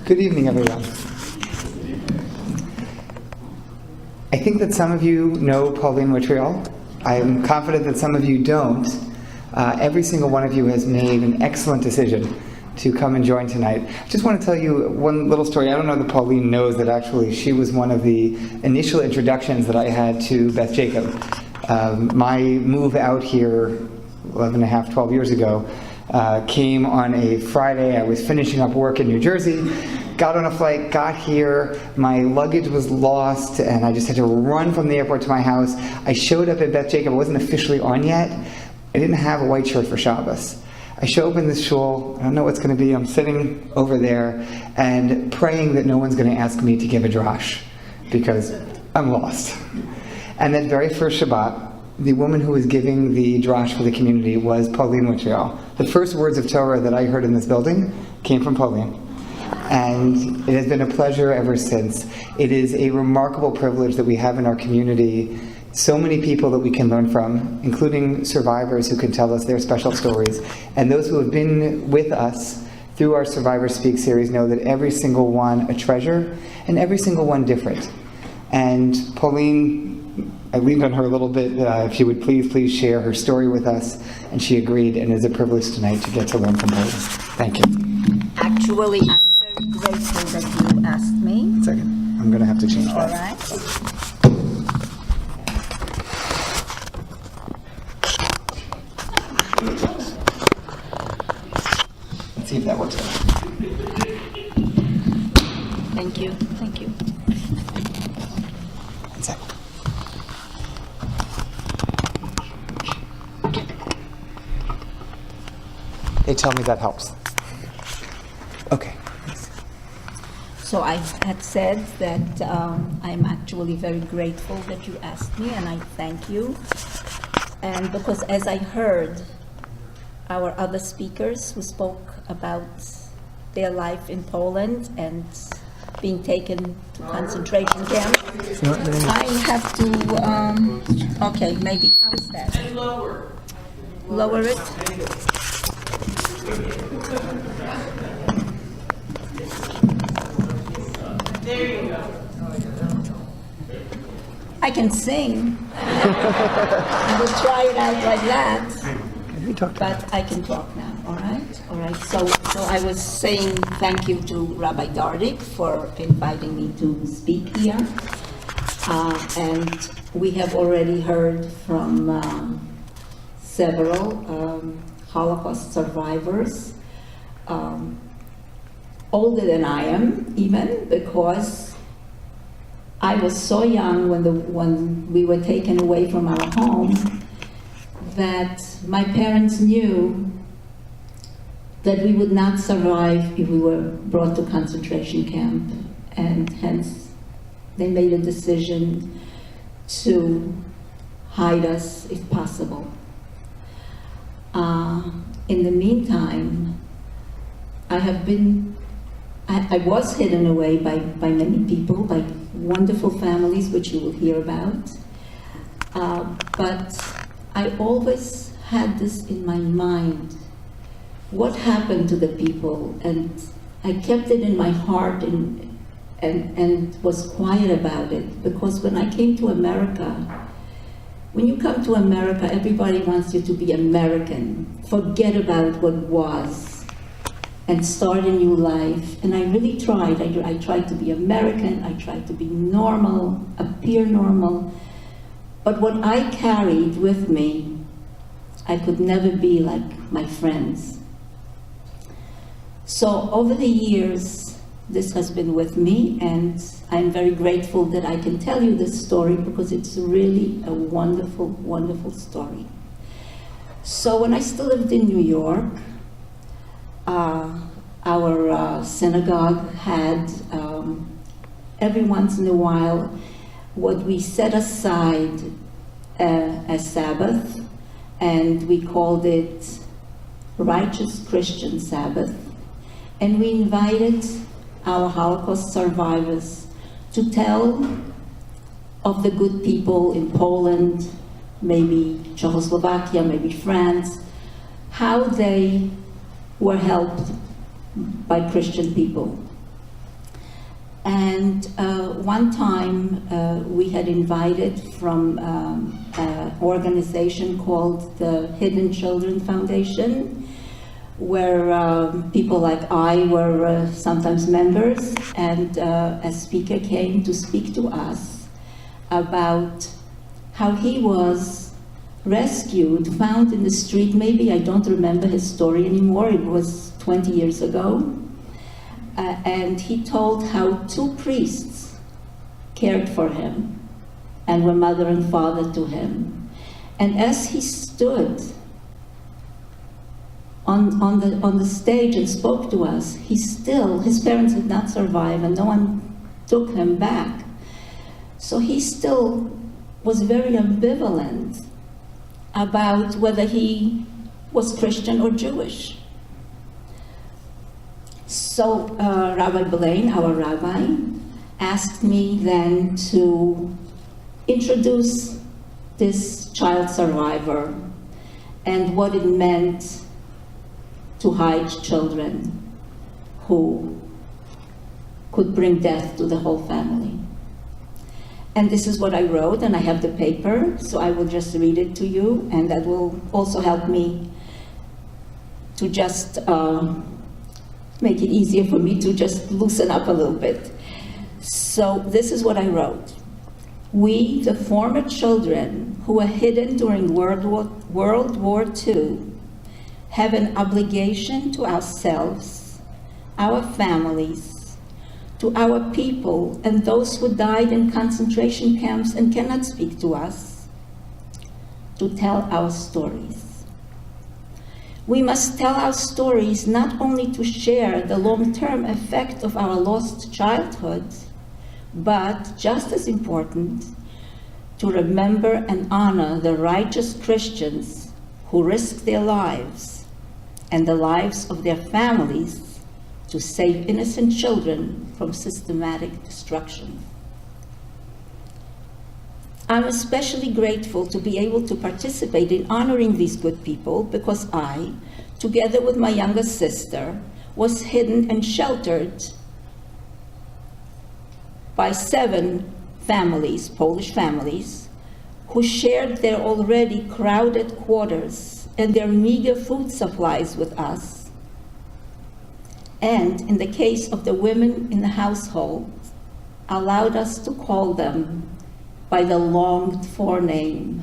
Good evening, everyone. I think that some of you know Pauline Witriol. I am confident that some of you don't. Every single one of you has made an excellent decision to come and join tonight. I just want to tell you one little story. I don't know that Pauline knows that actually she was one of the initial introductions that I had to Beth Jacob. My move out here 12 years ago came on a Friday. I was finishing up work in New Jersey, got on a flight, got here, my luggage was lost, and I just had to run from the airport to my house. I showed up at Beth Jacob. I wasn't officially on yet. I didn't have a white shirt for Shabbos. I show up in this shul, I don't know what's going to be, I'm sitting over there and praying that no one's going to ask me to give a drash, because I'm lost. And that very first Shabbat, the woman who was giving the drash for the community was Pauline Witriol. The first words of Torah that I heard in this building came from Pauline. And it has been a pleasure ever since. It is a remarkable privilege that we have in our community so many people that we can learn from, including survivors who can tell us their special stories. And those who have been with us through our Survivor Speak series know that every single one a treasure, and every single one different. And Pauline, I leaned on her a little bit, if she would please share her story with us, and she agreed, and it is a privilege tonight to get to learn from Pauline. Thank you. Actually, I'm very grateful that you asked me. 1 second, I'm going to have to change that. All right. Let's see if that works out. Thank you. Thank you. 1 second. They tell me that helps. Okay. So I had said that I'm actually very grateful that you asked me, and I thank you. And because as I heard our other speakers who spoke about their life in Poland and being taken to concentration camp, I have to, okay, maybe, how is that? Lower it? There you go. I can sing. I will try it out like that. But I can talk now, all right? All right, so I was saying thank you to Rabbi Dardik for inviting me to speak here. And we have already heard from several Holocaust survivors, older than I am even, because I was so young when we were taken away from our home that my parents knew that we would not survive if we were brought to concentration camp, and hence they made a decision to hide us if possible. In the meantime, I was hidden away by many people, by wonderful families, which you will hear about. But I always had this in my mind. What happened to the people? And I kept it in my heart and was quiet about it. Because when I came to America, when you come to America, everybody wants you to be American. Forget about what was and start a new life. And I really tried. I tried to be American. I tried to be normal, appear normal. But what I carried with me, I could never be like my friends. So over the years, this has been with me, and I'm very grateful that I can tell you this story because it's really a wonderful, wonderful story. So when I still lived in New York, our synagogue had every once in a while what we set aside as Sabbath, and we called it Righteous Christian Sabbath. And we invited our Holocaust survivors to tell of the good people in Poland, maybe Czechoslovakia, maybe France, how they were helped by Christian people. And one time we had invited from an organization called the Hidden Children Foundation, where people like I were sometimes members, and a speaker came to speak to us about how he was rescued, found in the street. Maybe I don't remember his story anymore, it was 20 years ago. And he told how two priests cared for him and were mother and father to him. And as he stood on the stage and spoke to us, his parents did not survive and no one took him back. So he still was very ambivalent about whether he was Christian or Jewish. So Rabbi Blaine, our rabbi, asked me then to introduce this child survivor and what it meant to hide children who could bring death to the whole family. And this is what I wrote, and I have the paper, so I will just read it to you, and that will also help me to just make it easier for me to just loosen up a little bit. So this is what I wrote. We, the former children who were hidden during World War II, have an obligation to ourselves, our families, to our people and those who died in concentration camps and cannot speak to us, to tell our stories. We must tell our stories not only to share the long-term effect of our lost childhood, but, just as important, to remember and honor the righteous Christians who risked their lives and the lives of their families to save innocent children from systematic destruction. I'm especially grateful to be able to participate in honoring these good people because I, together with my younger sister, was hidden and sheltered by 7 families, Polish families, who shared their already crowded quarters and their meager food supplies with us. And in the case of the women in the household, allowed us to call them by the longed-for name,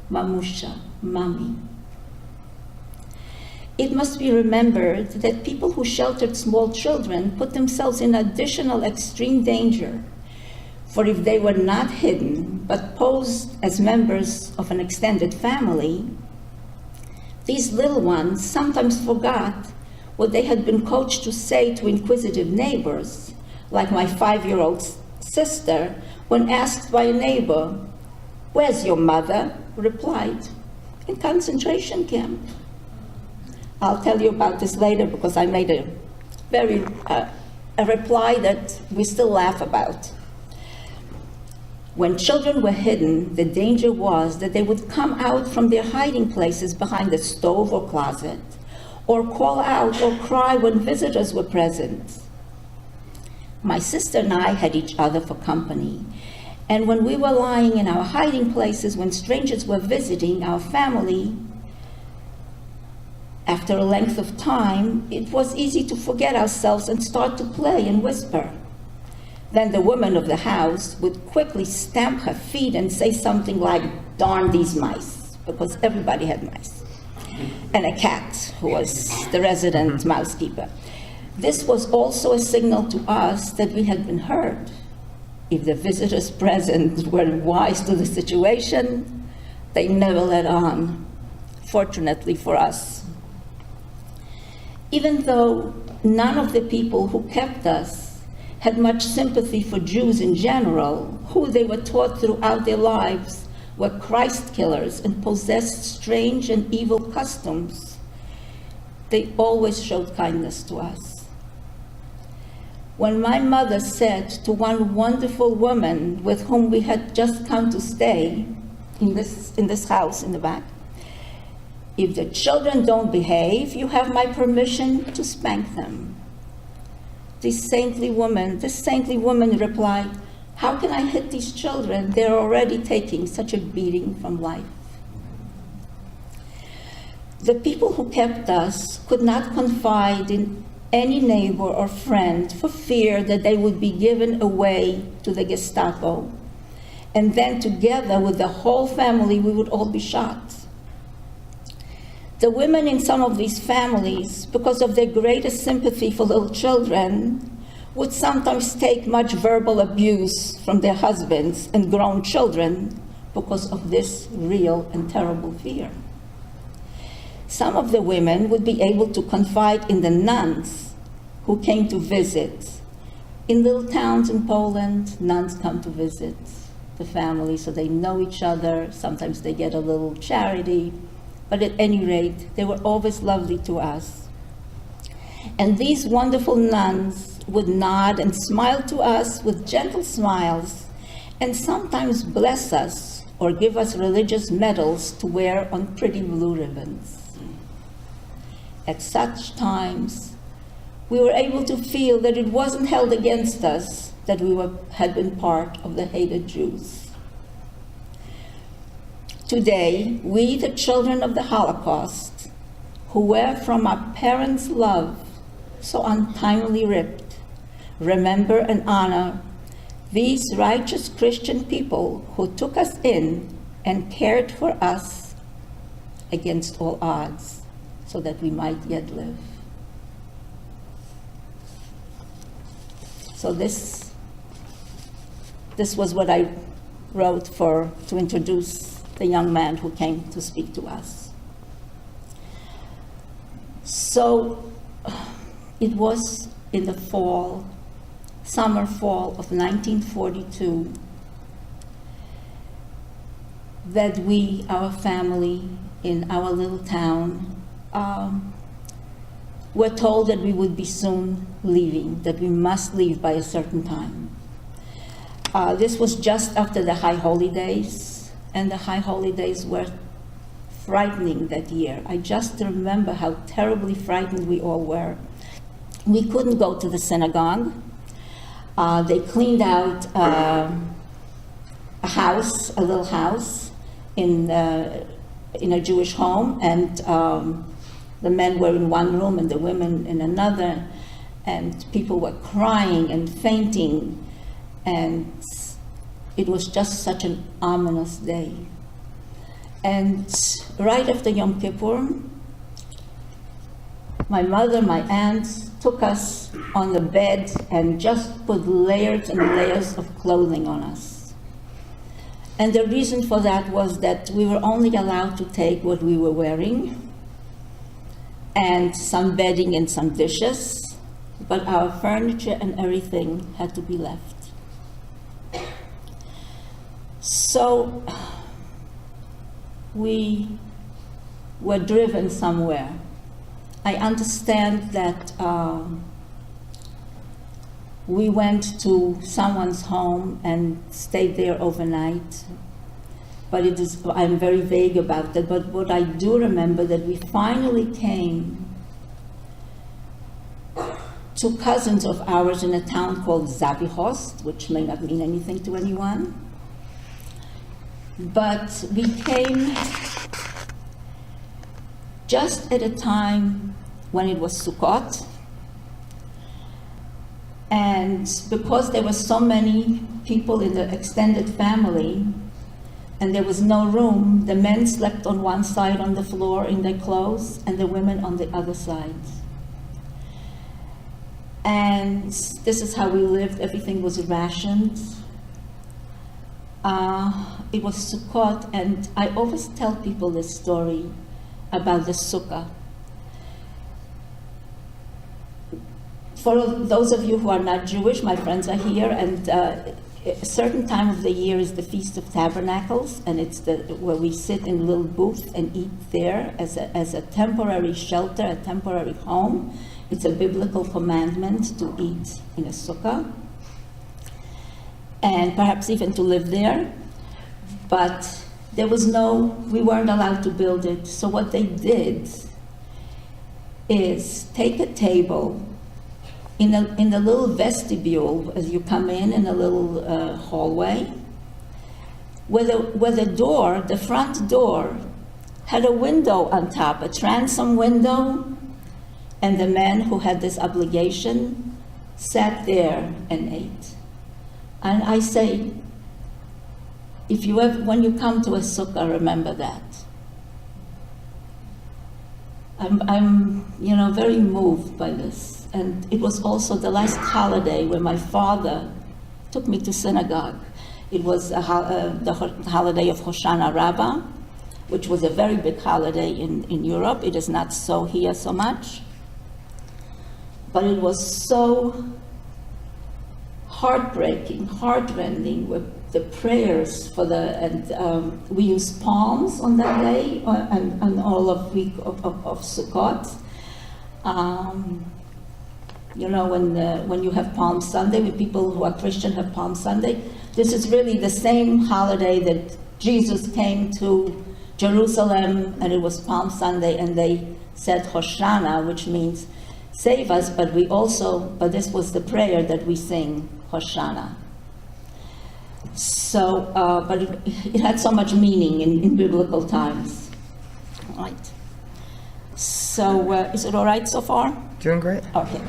Mamusha, Mommy. It must be remembered that people who sheltered small children put themselves in additional extreme danger, for if they were not hidden, but posed as members of an extended family, these little ones sometimes forgot what they had been coached to say to inquisitive neighbors, like my 5-year-old sister, when asked by a neighbor, "Where's your mother?" replied, "In concentration camp." I'll tell you about this later because I made a reply that we still laugh about. When children were hidden, the danger was that they would come out from their hiding places behind the stove or closet, or call out or cry when visitors were present. My sister and I had each other for company, and when we were lying in our hiding places when strangers were visiting our family, after a length of time, it was easy to forget ourselves and start to play and whisper. Then the woman of the house would quickly stamp her feet and say something like, "Darn these mice," because everybody had mice, and a cat who was the resident mousekeeper. This was also a signal to us that we had been heard. If the visitors present were wise to the situation, they never let on, fortunately for us. Even though none of the people who kept us had much sympathy for Jews in general, who they were taught throughout their lives were Christ killers and possessed strange and evil customs, they always showed kindness to us. When my mother said to one wonderful woman with whom we had just come to stay in this house in the back, "If the children don't behave, you have my permission to spank them," this saintly woman replied, "How can I hit these children? They're already taking such a beating from life." The people who kept us could not confide in any neighbor or friend for fear that they would be given away to the Gestapo. And then together with the whole family, we would all be shot. The women in some of these families, because of their greatest sympathy for little children, would sometimes take much verbal abuse from their husbands and grown children because of this real and terrible fear. Some of the women would be able to confide in the nuns who came to visit. In little towns in Poland, nuns come to visit the family, so they know each other. Sometimes they get a little charity. But at any rate, they were always lovely to us. And these wonderful nuns would nod and smile to us with gentle smiles, and sometimes bless us or give us religious medals to wear on pretty blue ribbons. At such times, we were able to feel that it wasn't held against us that had been part of the hated Jews. Today, we, the children of the Holocaust, who were from our parents' love so untimely ripped, remember and honor these righteous Christian people who took us in and cared for us against all odds so that we might yet live. So this was what I wrote to introduce the young man who came to speak to us. So it was in the summer fall of 1942, that we, our family in our little town, were told that we would be soon leaving, that we must leave by a certain time. This was just after the high holidays, and the high holidays were frightening that year. I just remember how terribly frightened we all were. We couldn't go to the synagogue. They cleaned out a little house in a Jewish home, and the men were in one room and the women in another, and people were crying and fainting, and it was just such an ominous day. And right after Yom Kippur, my mother, my aunts took us on the bed and just put layers and layers of clothing on us. And the reason for that was that we were only allowed to take what we were wearing and some bedding and some dishes, but our furniture and everything had to be left. So we were driven somewhere. I understand that we went to someone's home and stayed there overnight, but I'm very vague about that. But what I do remember, that we finally came to cousins of ours in a town called Zawichost, which may not mean anything to anyone. But we came just at a time when it was Sukkot, and because there were so many people in the extended family and there was no room, the men slept on one side on the floor in their clothes and the women on the other side. And this is how we lived. Everything was rationed. It was Sukkot, and I always tell people this story about the sukkah. For those of you who are not Jewish, my friends are here, and a certain time of the year is the Feast of Tabernacles, and it's where we sit in a little booth and eat there as a temporary shelter, a temporary home. It's a biblical commandment to eat in a sukkah, and perhaps even to live there. But we weren't allowed to build it. So what they did is take a table in the little vestibule, as you come in a little hallway, where the door, the front door, had a window on top, a transom window, and the man who had this obligation sat there and ate. And I say, when you come to a sukkah, remember that. I'm very moved by this. And it was also the last holiday where my father took me to synagogue. It was the holiday of Hoshana Rabbah, which was a very big holiday in Europe. It is not so here so much. But it was so heartbreaking, heartrending with the prayers we used palms on that day and all of week of Sukkot. When you have Palm Sunday, when people who are Christian have Palm Sunday, this is really the same holiday that Jesus came to Jerusalem, and it was Palm Sunday, and they said Hoshana, which means save us, but this was the prayer that we sing, Hoshana. So, but it had so much meaning in biblical times. All right. So, is it all right so far? Doing great. Okay.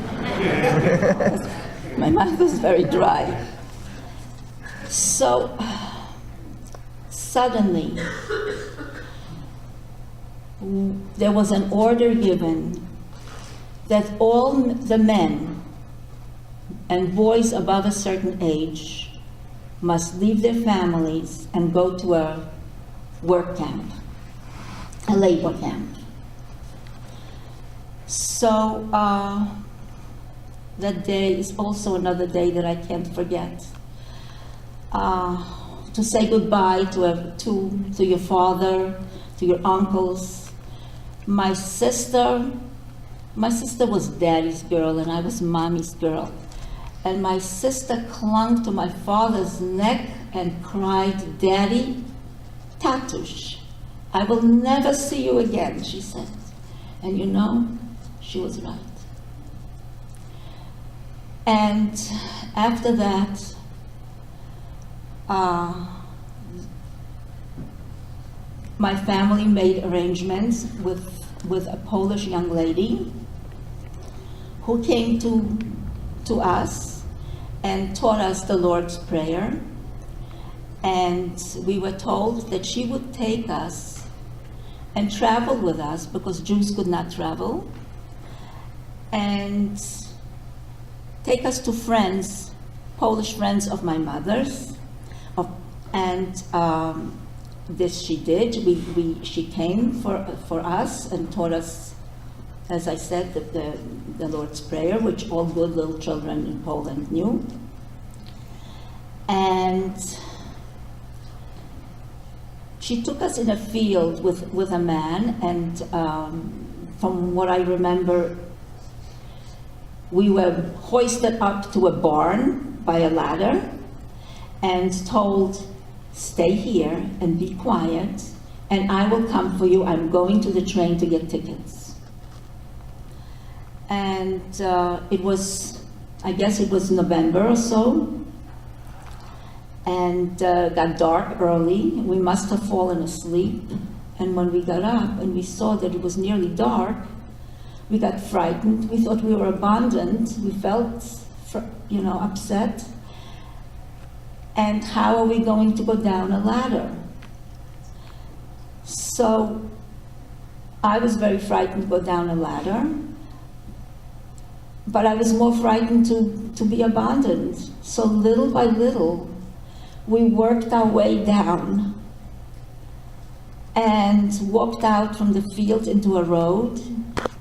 My mouth is very dry. So, suddenly, there was an order given that all the men and boys above a certain age must leave their families and go to a work camp, a labor camp. So that day is also another day that I can't forget. To say goodbye to your father, to your uncles. My sister was daddy's girl and I was mommy's girl. And my sister clung to my father's neck and cried, "Daddy, Tatush, I will never see you again," she said. And she was right. And after that, my family made arrangements with a Polish young lady who came to us and taught us the Lord's Prayer. And we were told that she would take us and travel with us because Jews could not travel, and take us to friends, Polish friends of my mother's. This she did. She came for us and taught us, as I said, the Lord's Prayer, which all good little children in Poland knew. And she took us in a field with a man, and from what I remember, we were hoisted up to a barn by a ladder and told, "Stay here and be quiet, and I will come for you. I'm going to the train to get tickets." And I guess it was November or so, and got dark early. We must have fallen asleep. And when we got up and we saw that it was nearly dark, we got frightened. We thought we were abandoned. We felt, upset. And how are we going to go down a ladder? So I was very frightened to go down a ladder, but I was more frightened to be abandoned. So little by little, we worked our way down and walked out from the field into a road,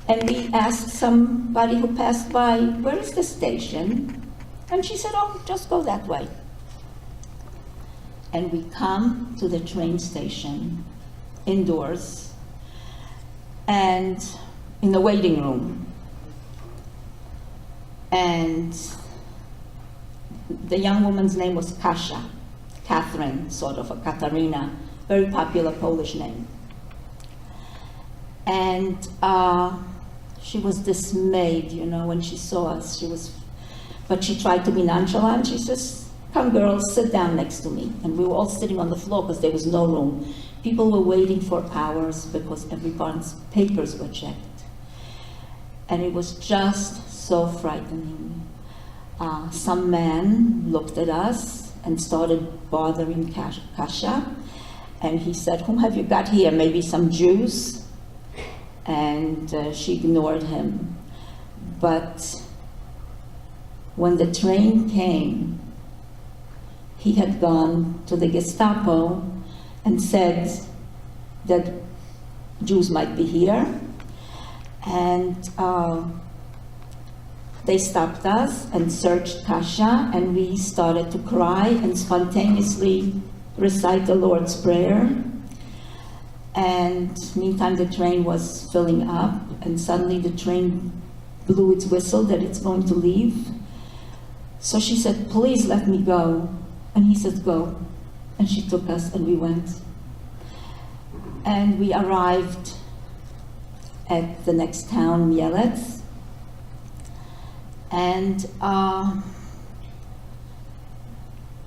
and we asked somebody who passed by, "Where is the station?" And she said, "Oh, just go that way." And we come to the train station, indoors, and in the waiting room. And the young woman's name was Kasia, Catherine, sort of, or Katarina, very popular Polish name. And she was dismayed, when she saw us. But she tried to be nonchalant. She says, "Come girls, sit down next to me." And we were all sitting on the floor because there was no room. People were waiting for hours because everyone's papers were checked. And it was just so frightening. Some man looked at us and started bothering Kasha. And he said, "Whom have you got here? Maybe some Jews?" And she ignored him. But when the train came, he had gone to the Gestapo and said that Jews might be here. And they stopped us and searched Kasha, and we started to cry and spontaneously recite the Lord's Prayer. And meantime, the train was filling up, and suddenly the train blew its whistle that it's going to leave. So she said, "Please let me go." And he said, "Go." And she took us, and we went. And we arrived at the next town, Mielec. And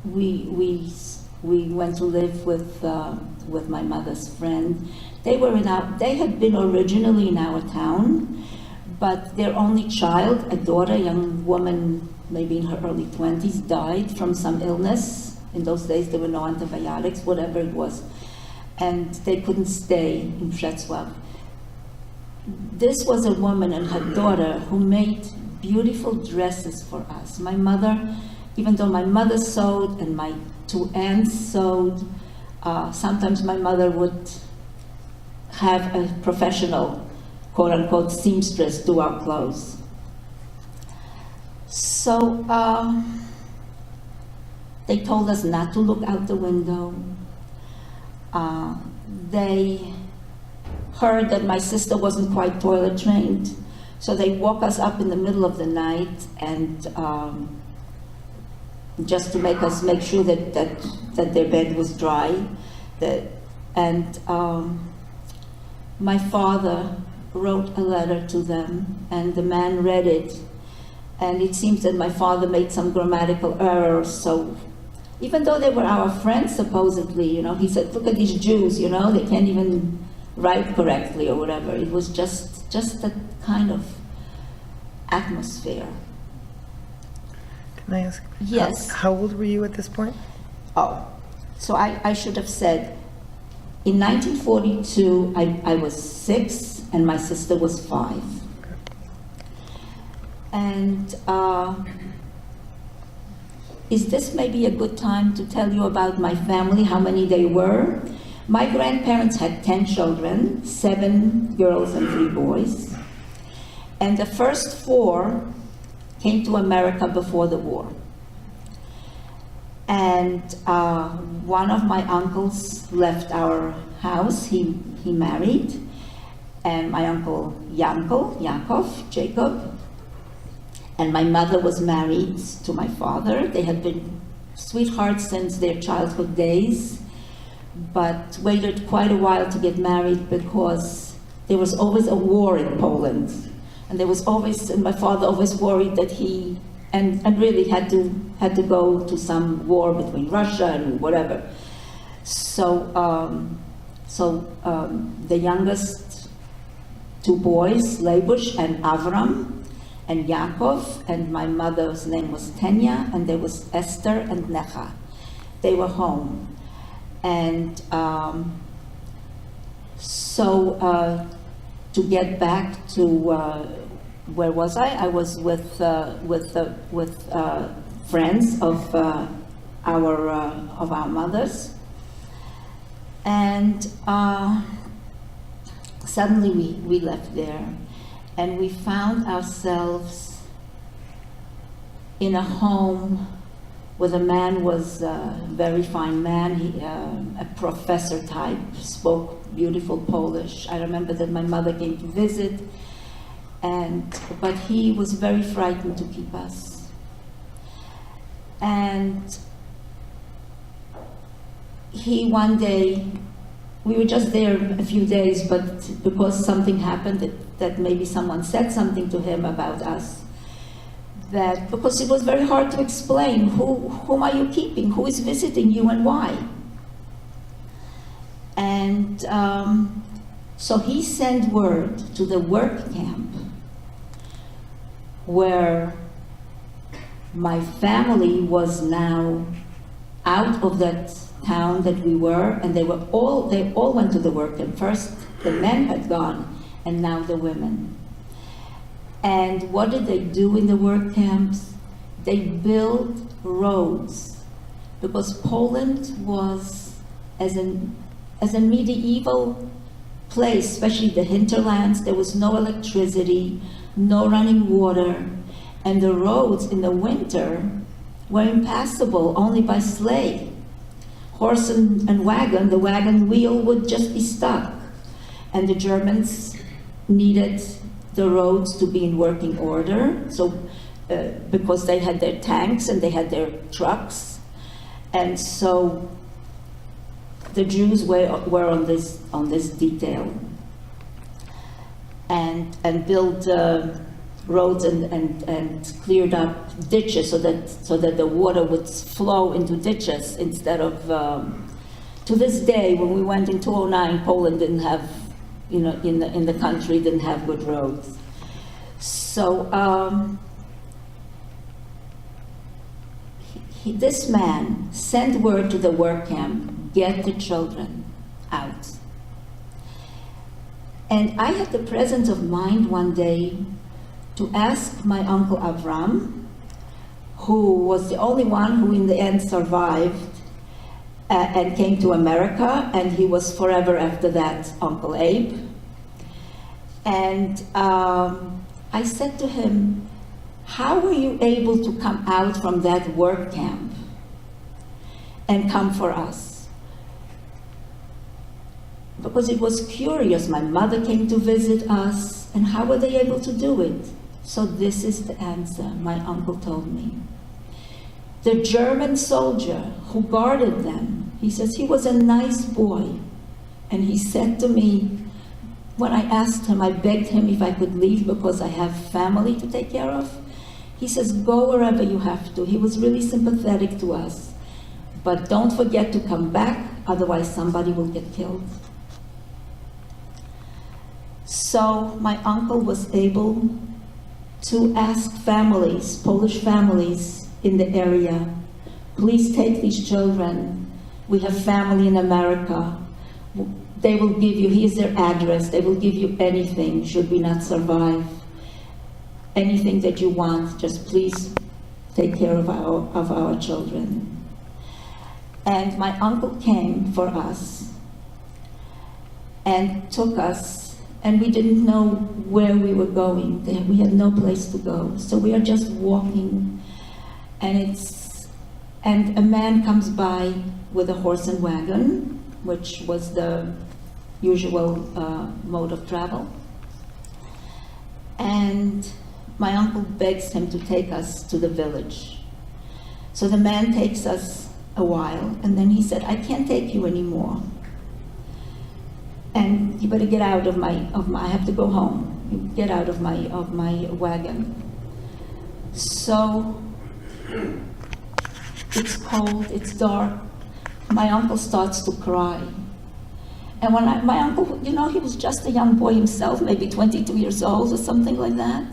we went to live with my mother's friend. They had been originally in our town, but their only child, a daughter, a young woman, maybe in her early 20s, died from some illness. In those days, there were no antibiotics, whatever it was. And they couldn't stay in Wrocław. This was a woman and her daughter who made beautiful dresses for us. My mother, even though my mother sewed and my two aunts sewed, sometimes my mother would have a professional, quote-unquote, seamstress do our clothes. So they told us not to look out the window. They heard that my sister wasn't quite toilet trained, so they woke us up in the middle of the night, and just to make sure that their bed was dry. My father wrote a letter to them, and the man read it, and it seems that my father made some grammatical errors. So even though they were our friends, supposedly, he said, "Look at these Jews, they can't even write correctly," or whatever. It was just that kind of atmosphere. Can I ask? Yes. How old were you at this point? Oh, so I should have said, in 1942, I was 6 and my sister was 5. Okay. And is this maybe a good time to tell you about my family, how many they were? My grandparents had 10 children, 7 girls and 3 boys. And the first 4 came to America before the war. And one of my uncles left our house. He married, and my uncle Jacob, and my mother was married to my father. They had been sweethearts since their childhood days, but waited quite a while to get married because there was always a war in Poland. And my father always worried that he, and really had to go to some war between Russia and whatever. So the youngest 2 boys, Leibush and Avram, and Yaakov, and my mother's name was Tenya, and there was Esther and Necha. They were home. And to get back to where was I? I was with friends of our mothers, and suddenly we left there, and we found ourselves in a home where the man was a very fine man. He, a professor type, spoke beautiful Polish. I remember that my mother came to visit, but he was very frightened to keep us. And he one day we were just there a few days, but because something happened that maybe someone said something to him about us, that because it was very hard to explain whom are you keeping, who is visiting you, and why. And so he sent word to the work camp where my family was now out of that town that we were, and they all went to the work camp. First the men had gone, and now the women. And what did they do in the work camps? They built roads, because Poland was, as a medieval place, especially the hinterlands, there was no electricity, no running water, and the roads in the winter were impassable only by sleigh. Horse and wagon, the wagon wheel would just be stuck. And the Germans needed the roads to be in working order, so because they had their tanks and they had their trucks, and so the Jews were on this detail, and built roads and cleared up ditches so that the water would flow into ditches instead of. To this day, when we went in 2009, Poland didn't have, in the country didn't have good roads. So this man sent word to the work camp, get the children out. And I had the presence of mind one day to ask my uncle Avram, who was the only one who in the end survived and came to America, and he was forever after that Uncle Abe. And I said to him, how were you able to come out from that work camp and come for us? Because it was curious. My mother came to visit us, and how were they able to do it? So this is the answer my uncle told me. The German soldier who guarded them, he says he was a nice boy. And he said to me, when I asked him, I begged him if I could leave because I have family to take care of. He says, go wherever you have to. He was really sympathetic to us. But don't forget to come back, otherwise somebody will get killed. So my uncle was able to ask families, Polish families in the area, please take these children. We have family in America. They will give you, here's their address, they will give you anything should we not survive. Anything that you want, just please take care of our children. And my uncle came for us and took us, and we didn't know where we were going. We had no place to go. So we are just walking, and a man comes by with a horse and wagon, which was the usual mode of travel. And my uncle begs him to take us to the village. So the man takes us a while, and then he said, I can't take you anymore. And you better get out of my, I have to go home. You get out of my wagon. So it's cold, it's dark. My uncle starts to cry. And when my uncle, he was just a young boy himself, maybe 22 years old or something like that.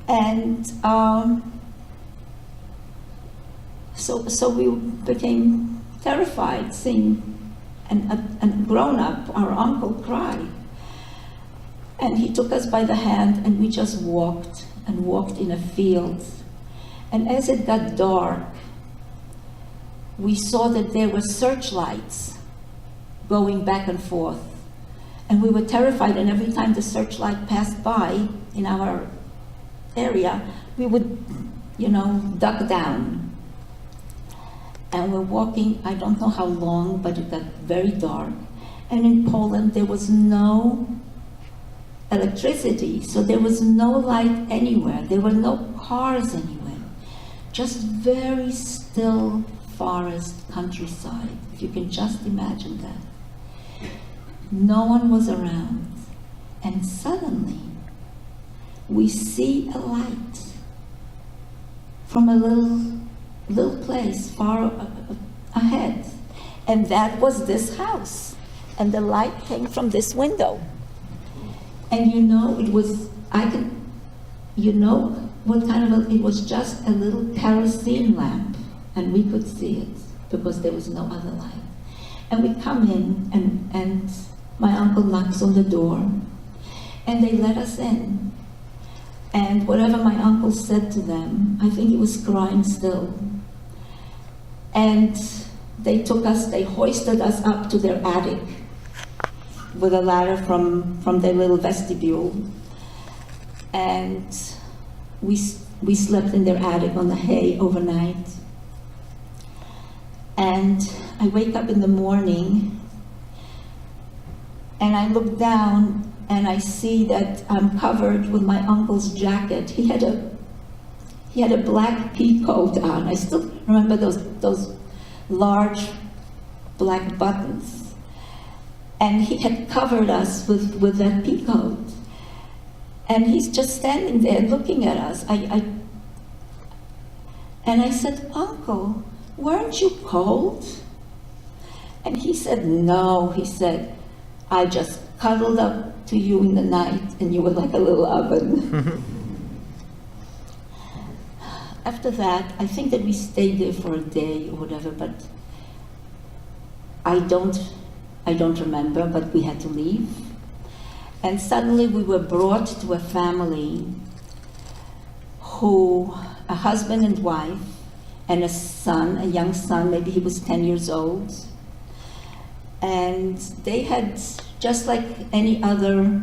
And so we became terrified seeing a grown-up, our uncle, cry. And he took us by the hand, and we just walked and walked in a field. And as it got dark, we saw that there were searchlights going back and forth. And we were terrified, and every time the searchlight passed by in our area, we would, duck down. And we're walking, I don't know how long, but it got very dark. And in Poland, there was no electricity, so there was no light anywhere. There were no cars anywhere. Just very still forest countryside, if you can just imagine that. No one was around. And suddenly, we see a light from a little place far ahead. And that was this house. And the light came from this window. And you know, it was, you know what kind of it was just a little kerosene lamp. And we could see it because there was no other light. And we come in, and my uncle knocks on the door, and they let us in. And whatever my uncle said to them, I think he was crying still. And they hoisted us up to their attic with a ladder from their little vestibule. And we slept in their attic on the hay overnight. And I wake up in the morning, and I look down, and I see that I'm covered with my uncle's jacket. He had a black pea coat on. I still remember those large black buttons. And he had covered us with that pea coat. And he's just standing there looking at us. And I said, Uncle, weren't you cold? And he said, no. He said, I just cuddled up to you in the night, and you were like a little oven. After that, I think that we stayed there for a day or whatever, but I don't remember, but we had to leave. And suddenly we were brought to a family a husband and wife, and a son, a young son, maybe he was 10 years old. And they had, just like any other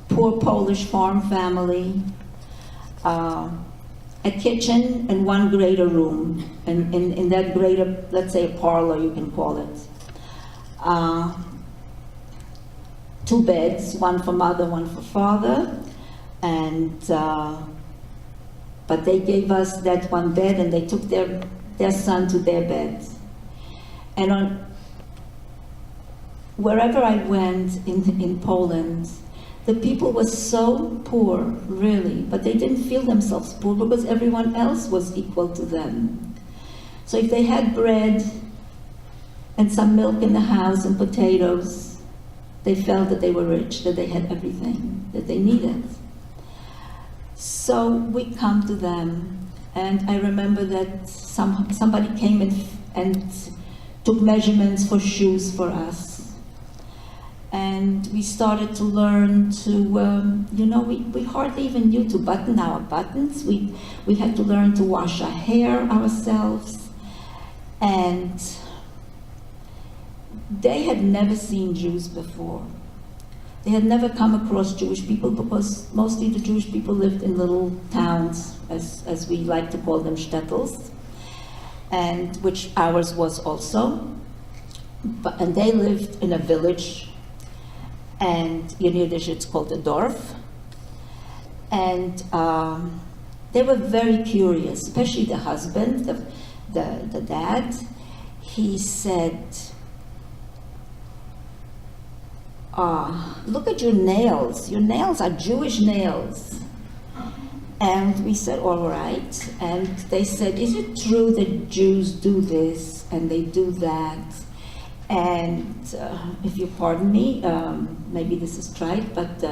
poor Polish farm family, a kitchen and one greater room. And in that greater, let's say a parlor, you can call it. 2 beds, one for mother, one for father. And but they gave us that one bed, and they took their son to their bed. And wherever I went in Poland, the people were so poor, really, but they didn't feel themselves poor because everyone else was equal to them. So if they had bread and some milk in the house and potatoes, they felt that they were rich, that they had everything that they needed. So we come to them, and I remember that somebody came and took measurements for shoes for us. And we started to learn to, we hardly even knew to button our buttons. We had to learn to wash our hair ourselves. And they had never seen Jews before. They had never come across Jewish people because mostly the Jewish people lived in little towns, as we like to call them, shtetls, and which ours was also. And they lived in a village, and in Yiddish it's called a dorf. And they were very curious, especially the husband, the dad. He said, look at your nails. Your nails are Jewish nails. And we said, all right. And they said, is it true that Jews do this and they do that? And if you pardon me, maybe this is trite, but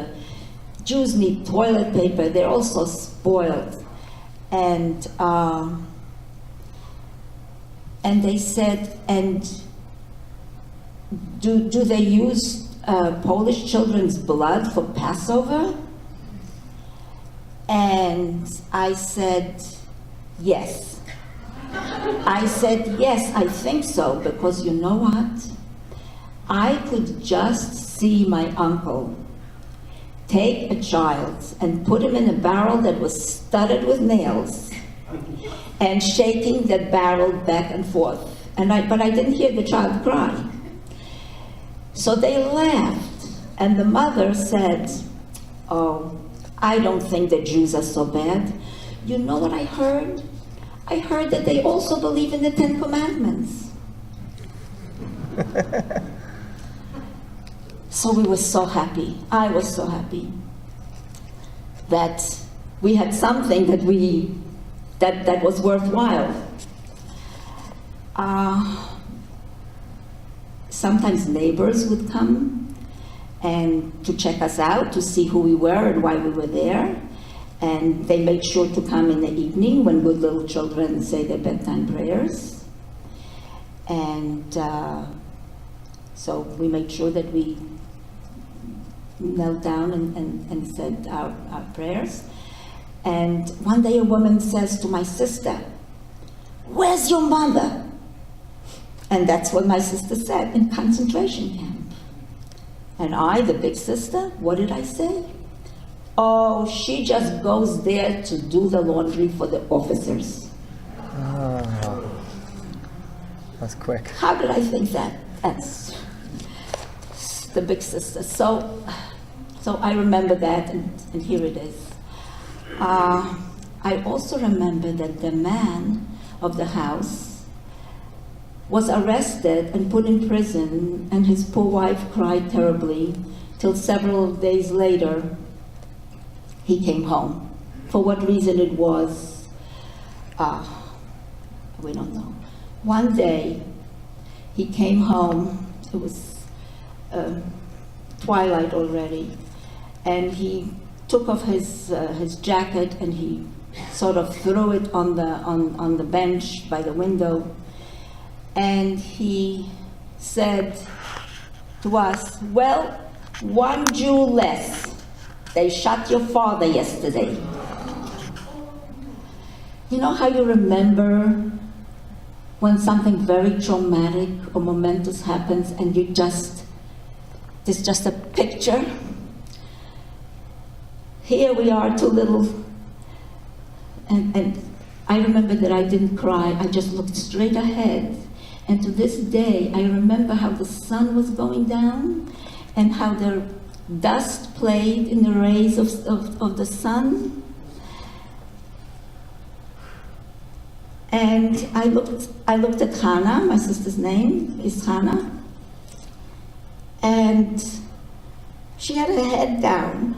Jews need toilet paper. They're also spoiled. And they said, and do they use Polish children's blood for Passover? And I said, yes. I said, yes, I think so, because you know what? I could just see my uncle take a child and put him in a barrel that was studded with nails and shaking that barrel back and forth. But I didn't hear the child cry. So they laughed, and the mother said, oh, I don't think that Jews are so bad. You know what I heard? I heard that they also believe in the 10 Commandments. So we were so happy. I was so happy that we had something that was worthwhile. Sometimes neighbors would come and to check us out, to see who we were and why we were there. And they made sure to come in the evening when good little children say their bedtime prayers. And so we made sure that we knelt down and said our prayers. And one day a woman says to my sister, "Where's your mother?" And that's what my sister said, "In concentration camp." And I, the big sister, what did I say? "Oh, she just goes there to do the laundry for the officers." Oh, that's quick. How did I think that? That's the big sister. So I remember that, and here it is. I also remember that the man of the house was arrested and put in prison, and his poor wife cried terribly till several days later he came home. For what reason it was, we don't know. One day he came home, it was twilight already, and he took off his jacket and he sort of threw it on the bench by the window, and he said to us, "Well, one Jew less. They shot your father yesterday." You know how you remember when something very traumatic or momentous happens and there's just a picture? Here we are, too little, and I remember that I didn't cry, I just looked straight ahead. And to this day, I remember how the sun was going down and how the dust played in the rays of the sun. And I looked at Hannah, my sister's name is Hannah, and she had her head down.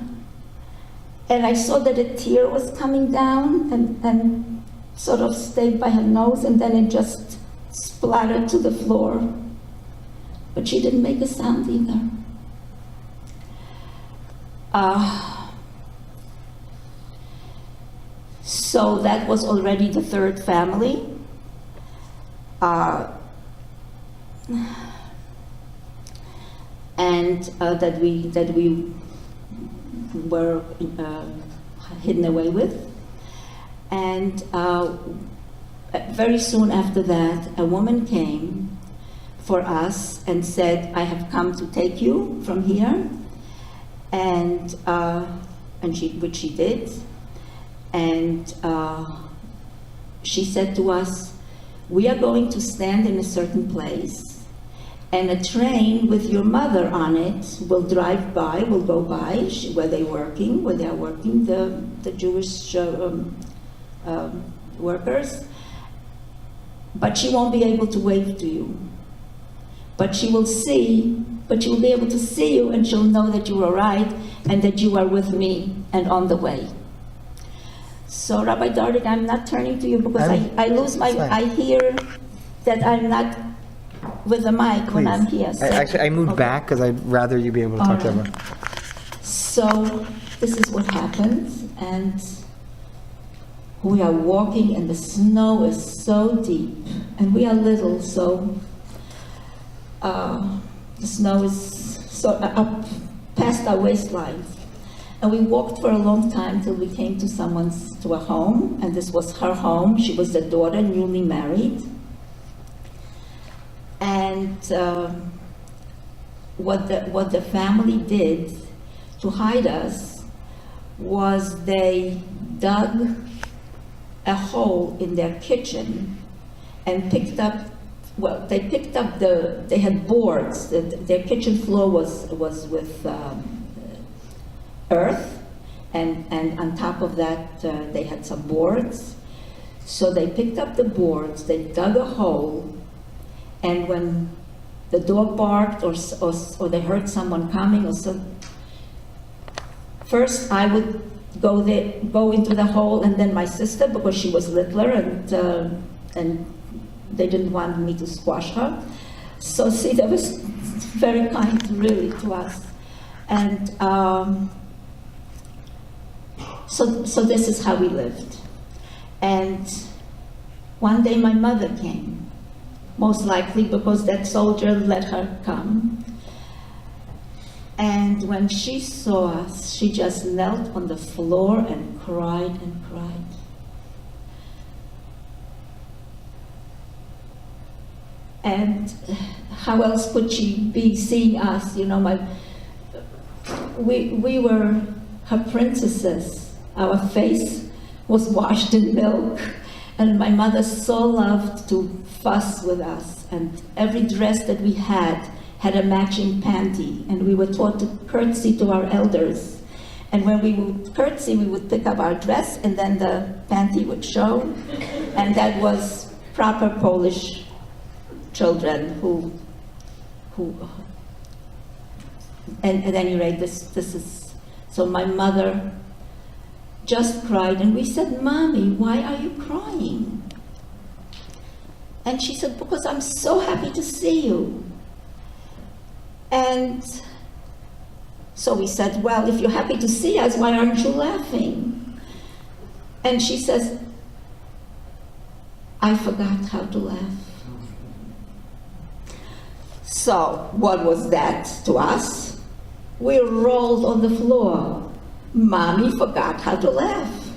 And I saw that a tear was coming down and sort of stayed by her nose, and then it just splattered to the floor. But she didn't make a sound either. So that was already the third family. And that we were hidden away with. And very soon after that, a woman came for us and said, "I have come to take you from here," and which she did. And she said to us, "We are going to stand in a certain place, and a train with your mother on it will drive by, will go by where they are working, the Jewish workers. But she won't be able to wave to you. But she will be able to see you, and she'll know that you are right and that you are with me and on the way." So Rabbi Dardik, I'm not turning to you because I hear that I'm not with the mic. Please. When I'm here. So. I moved back because I'd rather you be able to talk to everyone. So this is what happens, and we are walking, and the snow is so deep, and we are little, so the snow is so up past our waistlines. And we walked for a long time till we came to a home, and this was her home. She was the daughter, newly married. And what the family did to hide us was they dug a hole in their kitchen and they had boards. Their kitchen floor was with earth, and on top of that they had some boards. So they picked up the boards, they dug a hole, and when the dog barked or they heard someone coming or so. First, I would go into the hole, and then my sister, because she was littler and they didn't want me to squash her. So see, that was very kind, really, to us. And so this is how we lived. And one day my mother came, most likely because that soldier let her come. And when she saw us, she just knelt on the floor and cried and cried. And how else could she be seeing us? You know, we were her princesses. Our face was washed in milk. And my mother so loved to fuss with us. And every dress that we had a matching panty. And we were taught to curtsy to our elders. And when we would curtsy, we would pick up our dress, and then the panty would show. And that was proper Polish children who and at any rate, this is, so my mother just cried, and we said, "Mommy, why are you crying?" And she said, "Because I'm so happy to see you." And so we said, "Well, if you're happy to see us, why aren't you laughing?" And she says, "I forgot how to laugh." So what was that to us? We rolled on the floor. Mommy forgot how to laugh.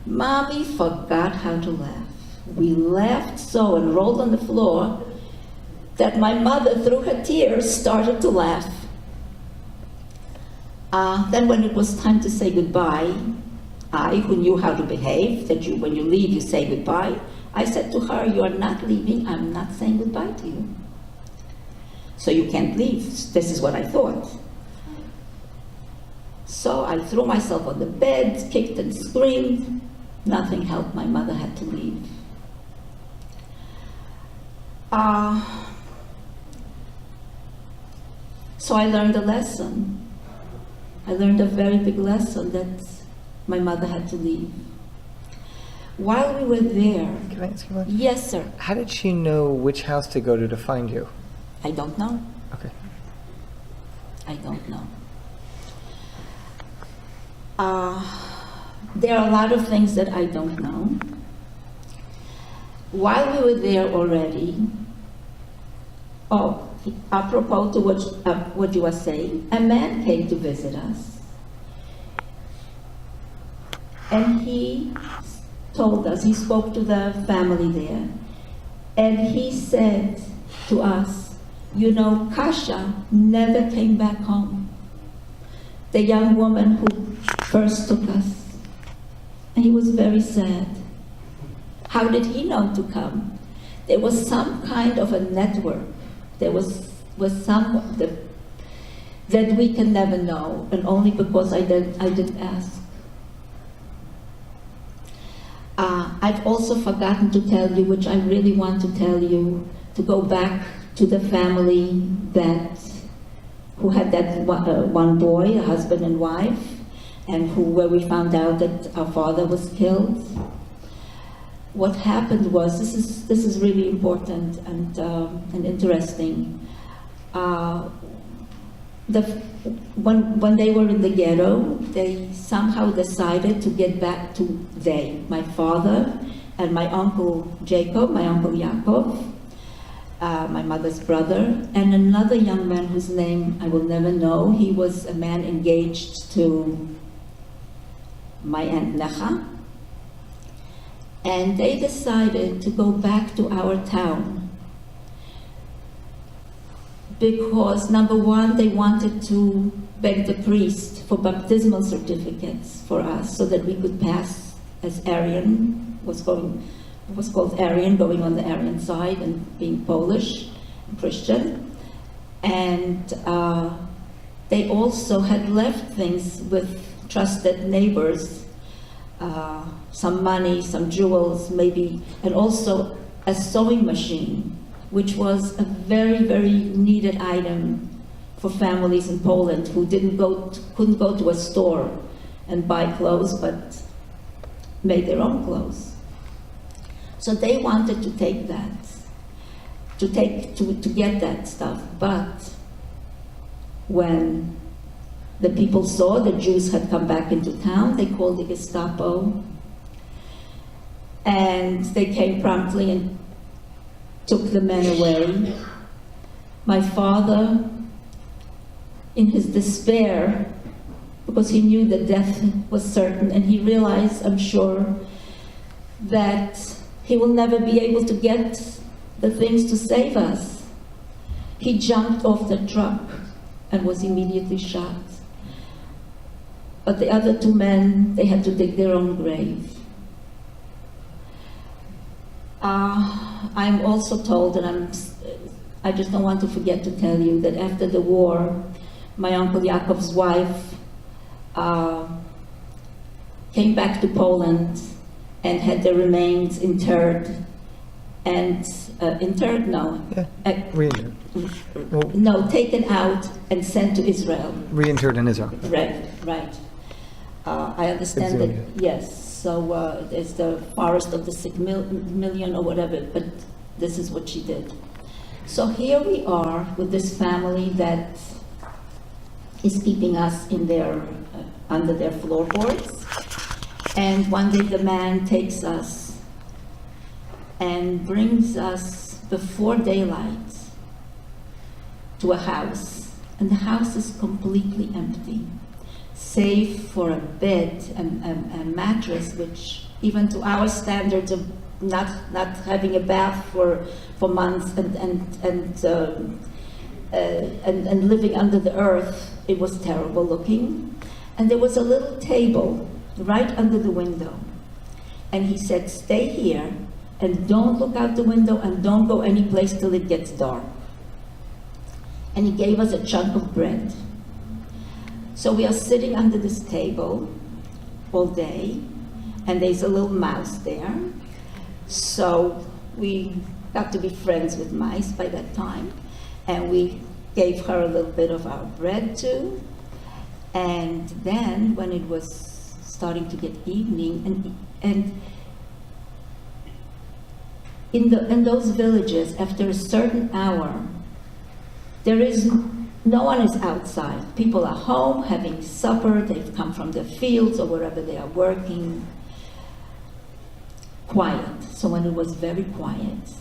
Mommy forgot how to laugh. We laughed so and rolled on the floor that my mother, through her tears, started to laugh. Then when it was time to say goodbye, I, who knew how to behave, that when you leave, you say goodbye, I said to her, "You are not leaving, I'm not saying goodbye to you. So you can't leave." This is what I thought. So I threw myself on the bed, kicked and screamed. Nothing helped. My mother had to leave. So I learned a lesson. I learned a very big lesson, that my mother had to leave. While we were there... Can I ask you one? Yes, sir. How did she know which house to go to find you? I don't know. Okay. I don't know. There are a lot of things that I don't know. While we were there already, apropos to what you were saying, a man came to visit us. And he told us, he spoke to the family there, and he said to us, "You know, Kasha never came back home. The young woman who first took us." And he was very sad. How did he know to come? There was some kind of a network. There was some that we can never know, and only because I didn't ask. I've also forgotten to tell you, which I really want to tell you, to go back to the family who had that one boy, a husband and wife, and where we found out that our father was killed. What happened was, this is really important and interesting. When they were in the ghetto, they somehow decided to get back to my father and my uncle Jacob, my uncle Yaakov, my mother's brother, and another young man whose name I will never know. He was a man engaged to my Aunt Necha. And they decided to go back to our town because, number one, they wanted to beg the priest for baptismal certificates for us so that we could pass as Aryan, was called Aryan, going on the Aryan side and being Polish and Christian. And they also had left things with trusted neighbors, some money, some jewels, maybe, and also a sewing machine which was a very, very needed item for families in Poland who couldn't go to a store and buy clothes, but made their own clothes. So they wanted to take that, to get that stuff. But when the people saw the Jews had come back into town, they called the Gestapo, and they came promptly and took the men away. My father, in his despair, because he knew that death was certain, and he realized, I'm sure, that he will never be able to get the things to save us. He jumped off the truck and was immediately shot. But the other two men, they had to dig their own grave. I'm also told, and I just don't want to forget to tell you, that after the war, my Uncle Yaakov's wife came back to Poland and had their remains interred, and Reinterred. no, taken out and sent to Israel. Reinterred in Israel. Right. I understand that, yes. So there's the forest of the 6 million or whatever, but this is what she did. So here we are with this family that is keeping us in their under their floorboards. And one day the man takes us and brings us before daylight to a house, and the house is completely empty, save for a bed and a mattress, which even to our standards of not having a bath for months and living under the earth, it was terrible looking. And there was a little table right under the window. And he said, stay here and don't look out the window and don't go any place till it gets dark. And he gave us a chunk of bread. So we are sitting under this table all day, and there's a little mouse there. So we got to be friends with mice by that time, and we gave her a little bit of our bread too. And then when it was starting to get evening, and in those villages, after a certain hour, no one is outside. People are home having supper, they've come from the fields or wherever they are working. Quiet. So when it was very quiet,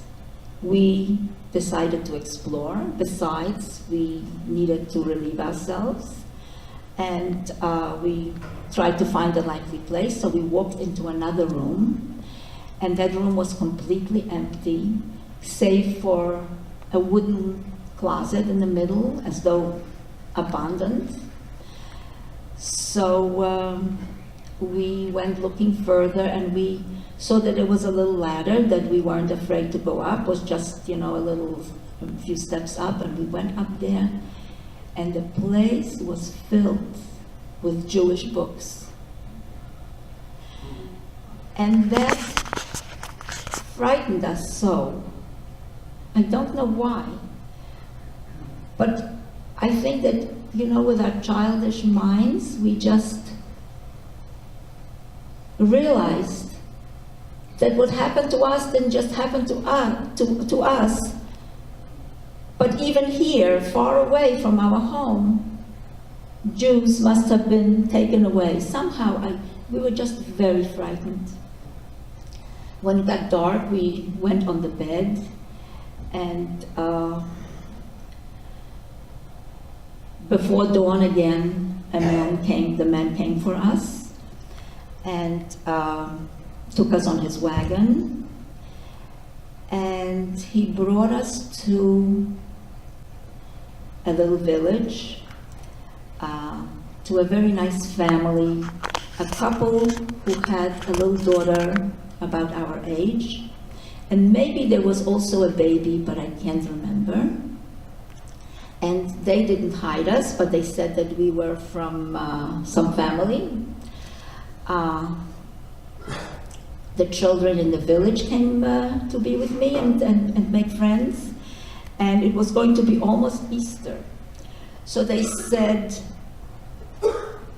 we decided to explore. Besides, we needed to relieve ourselves. And we tried to find a likely place, so we walked into another room, and that room was completely empty, save for a wooden closet in the middle, as though abandoned. So we went looking further, and we saw that there was a little ladder that we weren't afraid to go up. It was just, a few steps up, and we went up there, and the place was filled with Jewish books. And that frightened us so. I don't know why. But I think that, with our childish minds, we just realized that what happened to us didn't just happen to us, but even here, far away from our home, Jews must have been taken away. Somehow, we were just very frightened. When it got dark, we went on the bed, and before dawn again, the man came for us, and took us on his wagon, and he brought us to a little village, to a very nice family, a couple who had a little daughter about our age, and maybe there was also a baby, but I can't remember. And they didn't hide us, but they said that we were from some family. The children in the village came to be with me and make friends. And it was going to be almost Easter. So they said,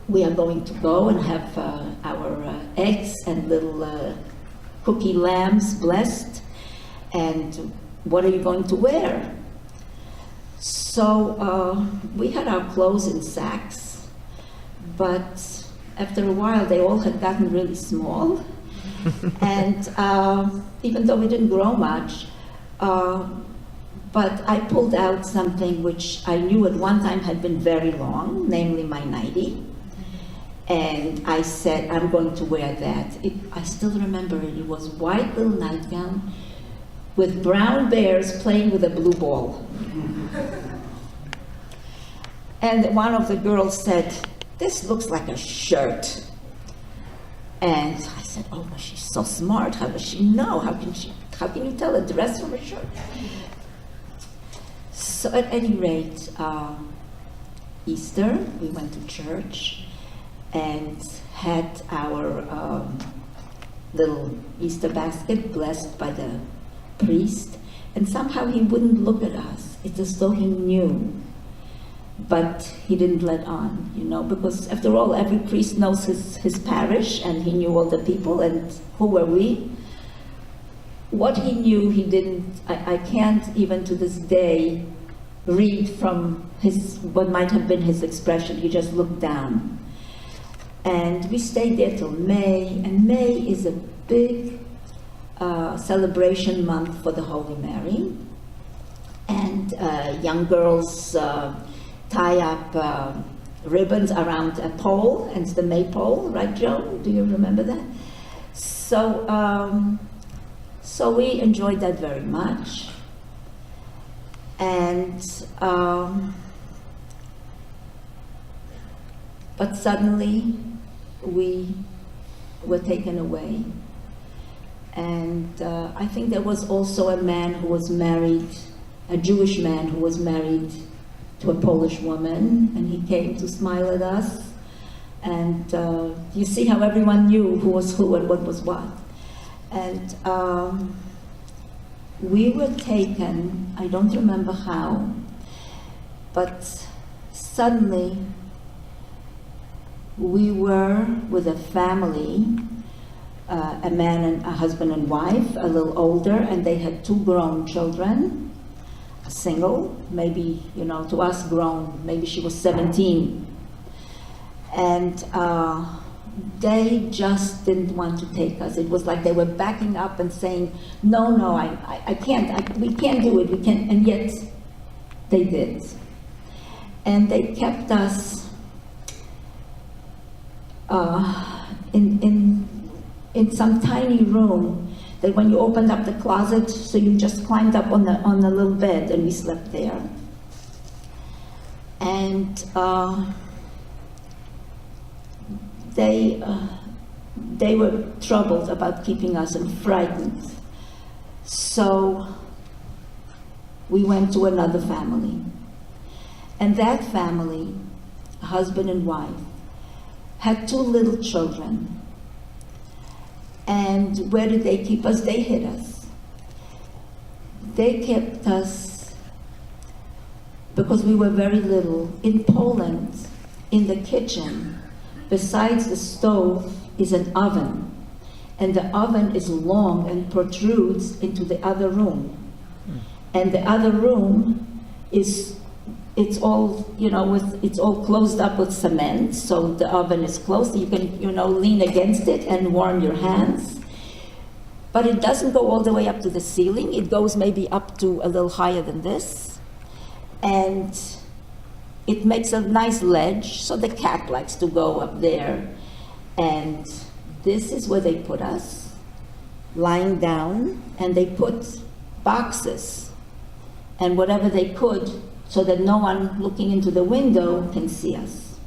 we are going to go and have our eggs and little cookie lambs blessed. And what are you going to wear? So we had our clothes in sacks, but after a while they all had gotten really small. And even though we didn't grow much, but I pulled out something which I knew at one time had been very long, namely my nightie. And I said, I'm going to wear that. I still remember it. It was white little nightgown with brown bears playing with a blue ball. And one of the girls said, this looks like a shirt. And I said, oh, but she's so smart. How does she know? How can you tell a dress from a shirt? So at any rate, Easter, we went to church and had our little Easter basket blessed by the priest. And somehow he wouldn't look at us. It's as though he knew. But he didn't let on, because after all, every priest knows his parish, and he knew all the people, and who were we? What he knew, he didn't, I can't even to this day read from what might have been his expression. He just looked down. And we stayed there till May, and May is a big celebration month for the Holy Mary. And young girls tie up ribbons around a pole, and it's the maypole, right, Joan? Do you remember that? So, so we enjoyed that very much. And, but suddenly we were taken away. And I think there was also a man who was married, a Jewish man who was married to a Polish woman, and he came to smile at us. And you see how everyone knew who was who and what was what. And we were taken, I don't remember how, but suddenly we were with a family, a man and a husband and wife, a little older, and they had 2 grown children. Single, maybe, to us grown, maybe she was 17. And they just didn't want to take us. It was like they were backing up and saying, no, I can't, we can't do it, we can't, and yet they did. And they kept us in some tiny room that when you opened up the closet, so you just climbed up on the little bed, and we slept there. And they were troubled about keeping us and frightened. So we went to another family. And that family, a husband and wife, had 2 little children. And where did they keep us? They hid us. They kept us, because we were very little, in Poland, in the kitchen. Besides the stove is an oven. And the oven is long and protrudes into the other room. And the other room it's all, it's all closed up with cement, so the oven is closed. You can, lean against it and warm your hands. But it doesn't go all the way up to the ceiling. It goes maybe up to a little higher than this. And it makes a nice ledge, so the cat likes to go up there. And this is where they put us, lying down, and they put boxes and whatever they could, so that no one looking into the window can see us.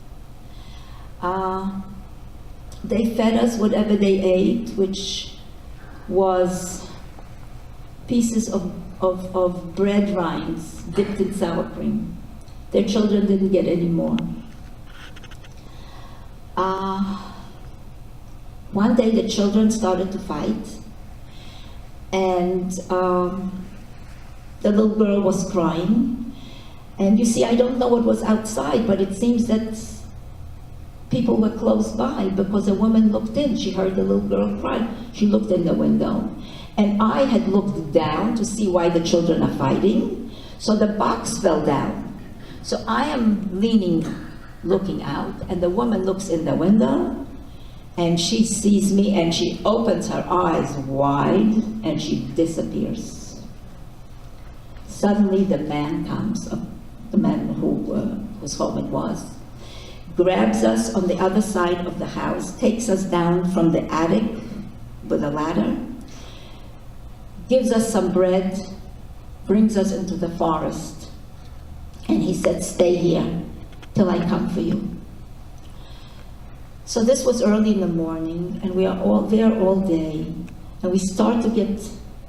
They fed us whatever they ate, which was pieces of bread rinds dipped in sour cream. Their children didn't get any more. One day the children started to fight, and The little girl was crying. And you see, I don't know what was outside, but it seems that people were close by because a woman looked in. She heard the little girl cry. She looked in the window. And I had looked down to see why the children are fighting. So the box fell down. So I am leaning, looking out, and the woman looks in the window, and she sees me, and she opens her eyes wide, and she disappears. Suddenly the man comes, the man whose home it was, grabs us on the other side of the house, takes us down from the attic with a ladder, gives us some bread, brings us into the forest, and he said, "Stay here till I come for you." So this was early in the morning, and we are all there all day, and we start to get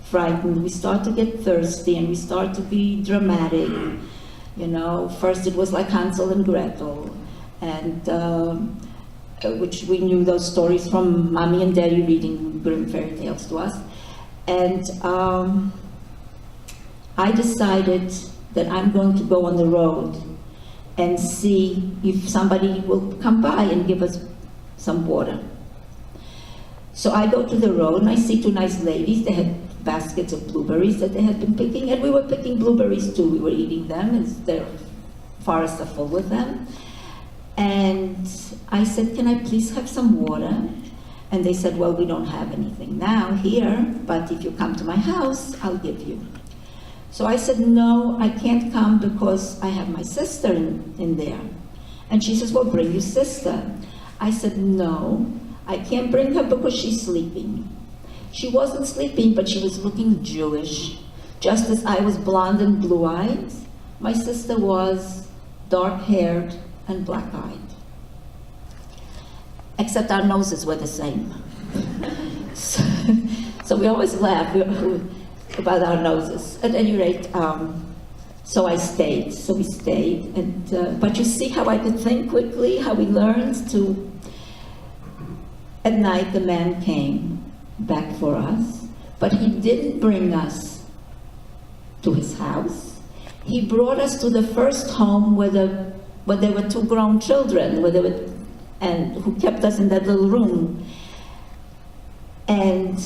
frightened, we start to get thirsty, and we start to be dramatic. You know, first it was like Hansel and Gretel, and which we knew those stories from Mommy and Daddy reading Grimm fairy tales to us. And I decided that I'm going to go on the road and see if somebody will come by and give us some water. So I go to the road and I see two nice ladies. They had baskets of blueberries that they had been picking, and we were picking blueberries too. We were eating them, and their forests are full with them. And I said, "Can I please have some water?" And they said, "Well, we don't have anything now here, but if you come to my house, I'll give you." So I said, "No, I can't come because I have my sister in there." And she says, "Well, bring your sister." I said, "No, I can't bring her because she's sleeping." She wasn't sleeping, but she was looking Jewish. Just as I was blonde and blue-eyed, my sister was dark-haired and black-eyed. Except our noses were the same. So we always laugh about our noses. At any rate, so I stayed. So we stayed. And, but you see how I could think quickly, how we learned to... At night, the man came back for us, but he didn't bring us to his house. He brought us to the first home where there were two grown children, and who kept us in that little room. And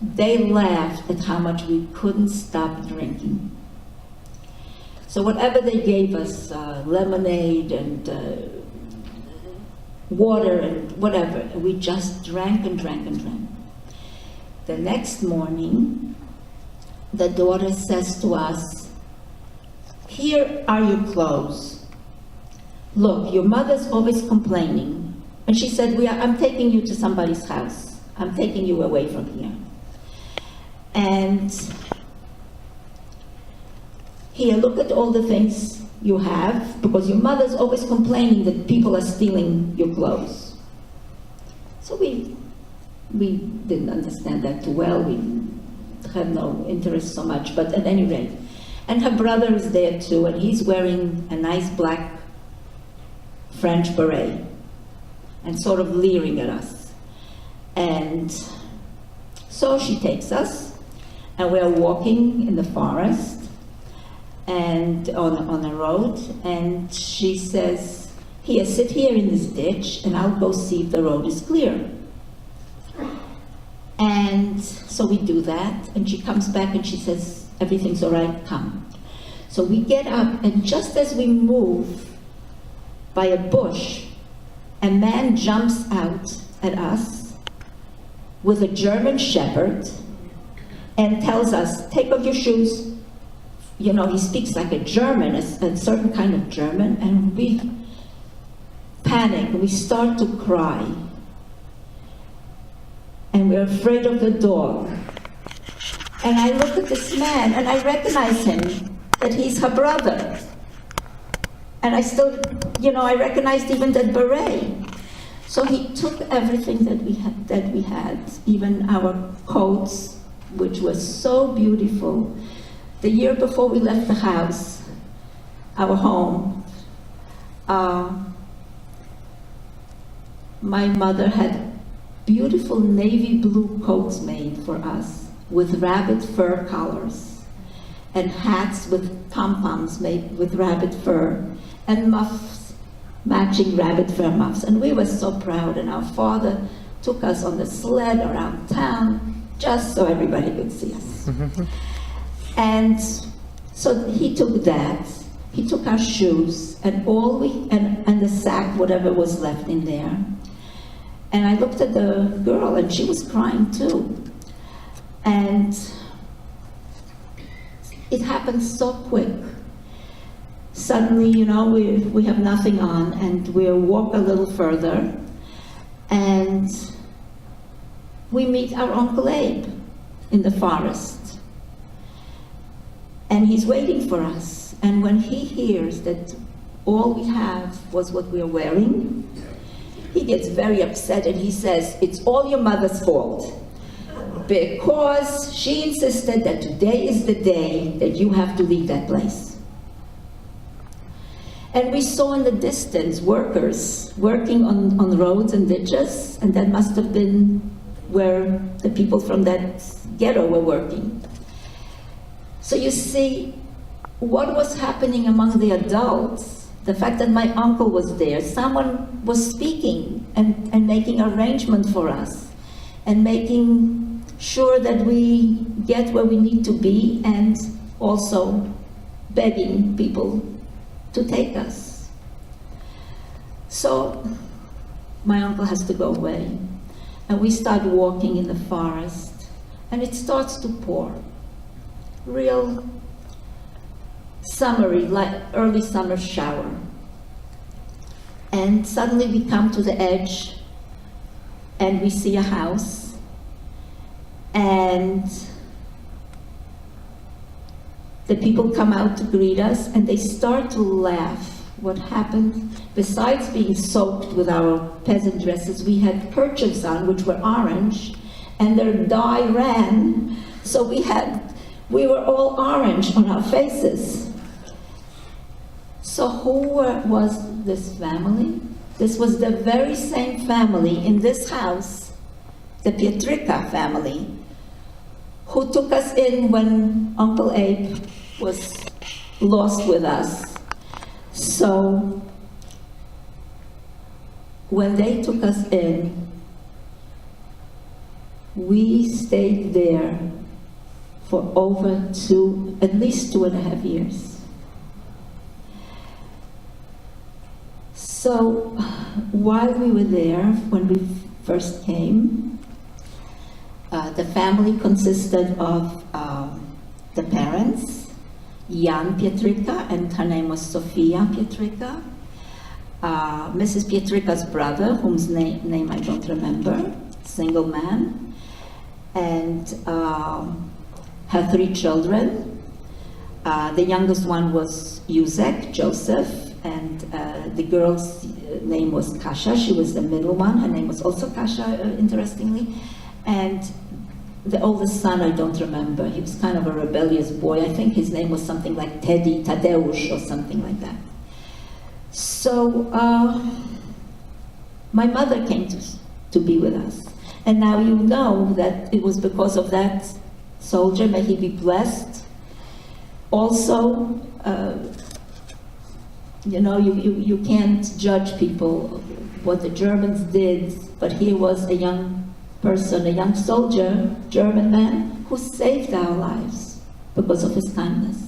they laughed at how much we couldn't stop drinking. So whatever they gave us, lemonade and water and whatever, we just drank and drank and drank. The next morning, the daughter says to us, "Here are your clothes. Look, your mother's always complaining." And she said, "I'm taking you to somebody's house. I'm taking you away from here. And here, look at all the things you have, because your mother's always complaining that people are stealing your clothes." So we didn't understand that too well. We had no interest so much, but at any rate. And her brother is there too, and he's wearing a nice black French beret and sort of leering at us. And so she takes us, and we're walking in the forest and on a road, and she says, "Here, sit here in this ditch, and I'll go see if the road is clear." And so we do that, and she comes back and she says, "Everything's all right, come." So we get up, and just as we move by a bush, a man jumps out at us with a German shepherd and tells us, "Take off your shoes." You know, he speaks like a German, a certain kind of German, and we panic, we start to cry. And we're afraid of the dog. And I look at this man, and I recognize him, that he's her brother. And I still, I recognized even that beret. So he took everything that we had, even our coats, which were so beautiful. The year before we left the house, our home, my mother had beautiful navy blue coats made for us with rabbit fur collars. and hats with pom-poms made with rabbit fur, and muffs, matching rabbit fur muffs. And we were so proud, and our father took us on the sled around town just so everybody could see us. And so he took that, he took our shoes, and and the sack, whatever was left in there. And I looked at the girl, and she was crying too. And it happened so quick. Suddenly, you know, we have nothing on, and we'll walk a little further, and we meet our Uncle Abe in the forest. And he's waiting for us. And when he hears that all we have was what we're wearing, he gets very upset, and he says, "It's all your mother's fault, because she insisted that today is the day that you have to leave that place." And we saw in the distance workers working on roads and ditches, and that must have been where the people from that ghetto were working. So you see, what was happening among the adults, the fact that my uncle was there, someone was speaking and making arrangement for us, and making sure that we get where we need to be, and also begging people to take us. So my uncle has to go away, and we start walking in the forest, and it starts to pour. Real summery, like early summer shower. And suddenly we come to the edge, and we see a house, and the people come out to greet us, and they start to laugh. What happened? Besides being soaked with our peasant dresses, we had kerchiefs on, which were orange, and their dye ran, so we were all orange on our faces. So who was this family? This was the very same family in this house, the Pietrika family, who took us in when Uncle Abe was lost with us. So when they took us in, we stayed there for at least 2.5 years. So while we were there, when we first came, the family consisted of the parents, Jan Pietrika, and her name was Sofia Pietrika, Mrs. Pietrika's brother, whose name I don't remember, single man, and her 3 children. The youngest one was Joseph, and the girl's name was Kasha. She was the middle one. Her name was also Kasha, interestingly. And the oldest son, I don't remember. He was kind of a rebellious boy. I think his name was something like Tadeusz or something like that. So my mother came to be with us. And now you know that it was because of that soldier, may he be blessed. Also, you know, you can't judge people what the Germans did, but here was a young person, a young soldier, German man, who saved our lives because of his kindness.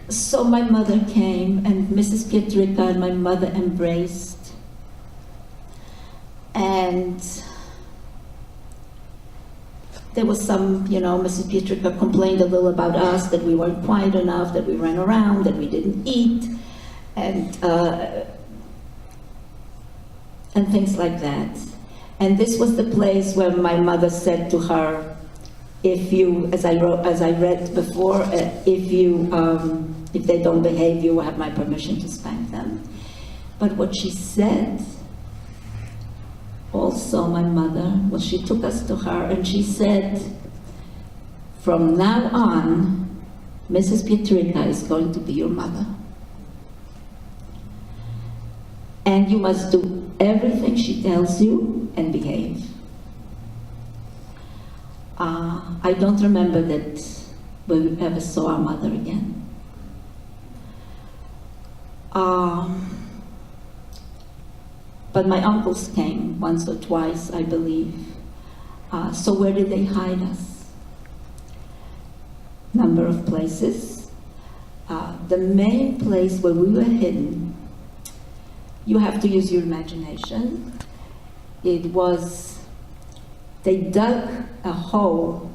So my mother came, and Mrs. Pietrika and my mother embraced, and there was some, you know, Mrs. Pietrika complained a little about us, that we weren't quiet enough, that we ran around, that we didn't eat, and things like that. And this was the place where my mother said to her, if you, as I read before, if they don't behave, you will have my permission to spank them. But what she said, also my mother, was she took us to her and she said, from now on, Mrs. Pietrika is going to be your mother. And you must do everything she tells you and behave. I don't remember that we ever saw our mother again. But my uncles came once or twice, I believe. So where did they hide us? Number of places. The main place where we were hidden, you have to use your imagination. It was, they dug a hole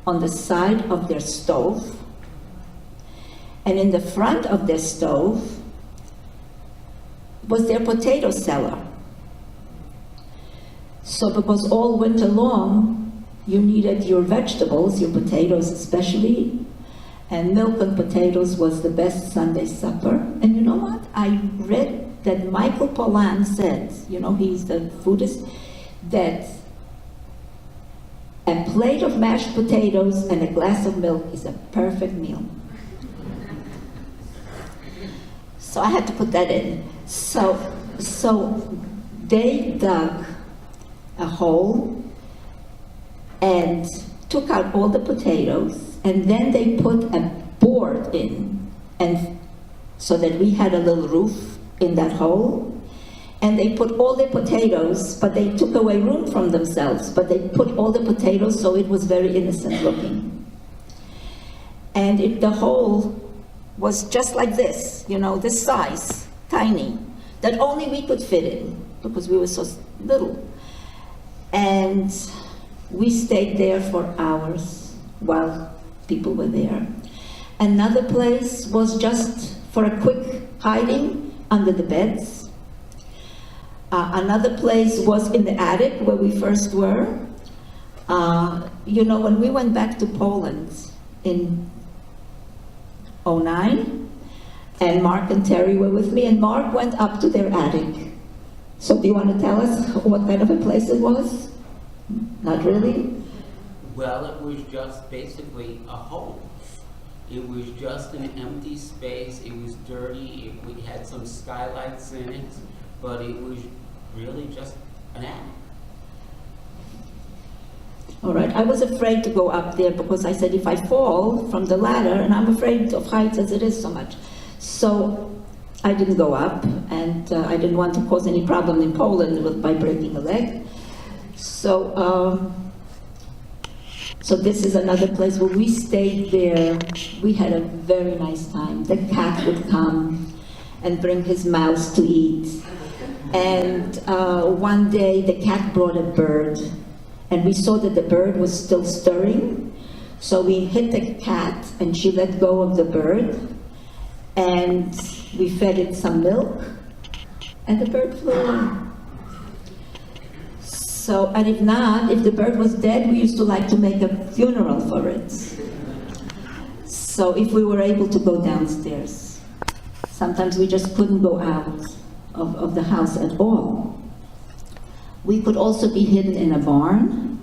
on the side of their stove, and in the front of their stove was their potato cellar. So because all winter long, you needed your vegetables, your potatoes especially, and milk and potatoes was the best Sunday supper. And you know what? I read that Michael Pollan said, you know, he's the foodist, that a plate of mashed potatoes and a glass of milk is a perfect meal. So I had to put that in. So they dug a hole and took out all the potatoes, and then they put a board in, and so that we had a little roof in that hole. And they put all the potatoes, but they took away room from themselves, but they put all the potatoes so it was very innocent looking. And the hole was just like this, you know, this size, tiny, that only we could fit in because we were so little. And we stayed there for hours while people were there. Another place was just for a quick hiding under the beds. Another place was in the attic where we first were. You know, when we went back to Poland in 2009, and Mark and Terry were with me, and Mark went up to their attic. So do you want to tell us what kind of a place it was? Not really? Well, it was just basically a hole. It was just an empty space. It was dirty. We had some skylights in it, but it was really just an attic. All right, I was afraid to go up there because I said if I fall from the ladder, and I'm afraid of heights as it is so much. So I didn't go up, and I didn't want to cause any problem in Poland by breaking a leg. So this is another place where we stayed there. We had a very nice time. The cat would come and bring his mouse to eat. And one day the cat brought a bird, and we saw that the bird was still stirring. So we hit the cat, and she let go of the bird, and we fed it some milk, and the bird flew away. So, and if the bird was dead, we used to like to make a funeral for it. So if we were able to go downstairs, sometimes we just couldn't go out of the house at all. We could also be hidden in a barn.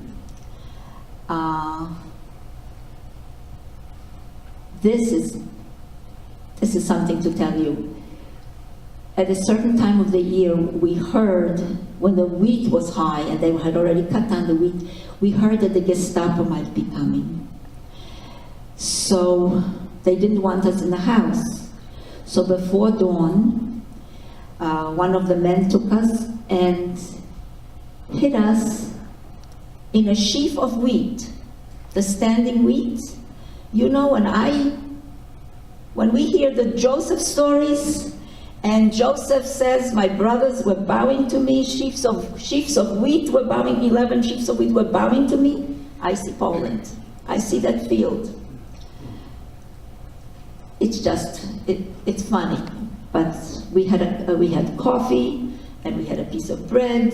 This is something to tell you. At a certain time of the year, we heard, when the wheat was high and they had already cut down the wheat, we heard that the Gestapo might be coming. So they didn't want us in the house. So before dawn, one of the men took us and hid us in a sheaf of wheat, the standing wheat. You know, when we hear the Joseph stories, and Joseph says, my brothers were bowing to me, sheaves of wheat were bowing, 11 sheaves of wheat were bowing to me, I see Poland. I see that field. It's just, it's funny. But we had coffee, and we had a piece of bread,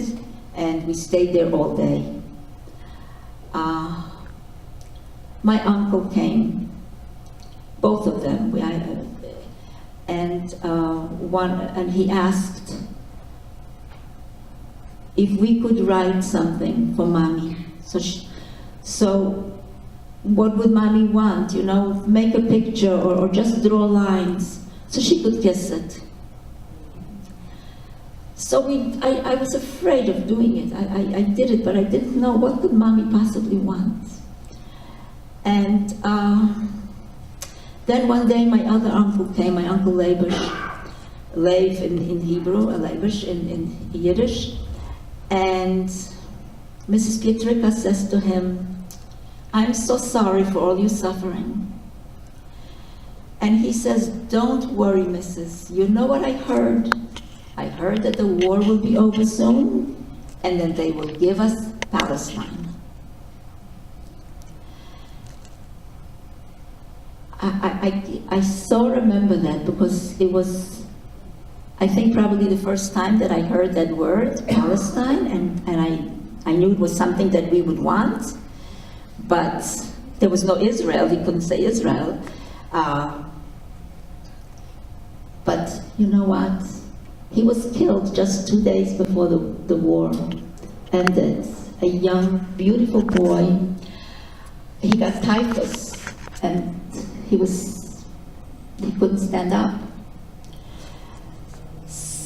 and we stayed there all day. My uncle came, both of them, and he asked if we could write something for Mommy. So what would Mommy want? You know, make a picture or just draw lines so she could kiss it. So I was afraid of doing it. I did it, but I didn't know what could Mommy possibly want. And then one day my other uncle came, my uncle Leibush, Lev in Hebrew, Leibush in Yiddish, and Mrs. Pietrika says to him, "I'm so sorry for all your suffering." And he says, "Don't worry, Mrs. You know what I heard? I heard that the war will be over soon, and then they will give us Palestine." I so remember that because it was, I think, probably the first time that I heard that word, Palestine, and I knew it was something that we would want, but there was no Israel, he couldn't say Israel. But you know what? He was killed just 2 days before the war ended. A young, beautiful boy. He got typhus, and he couldn't stand up.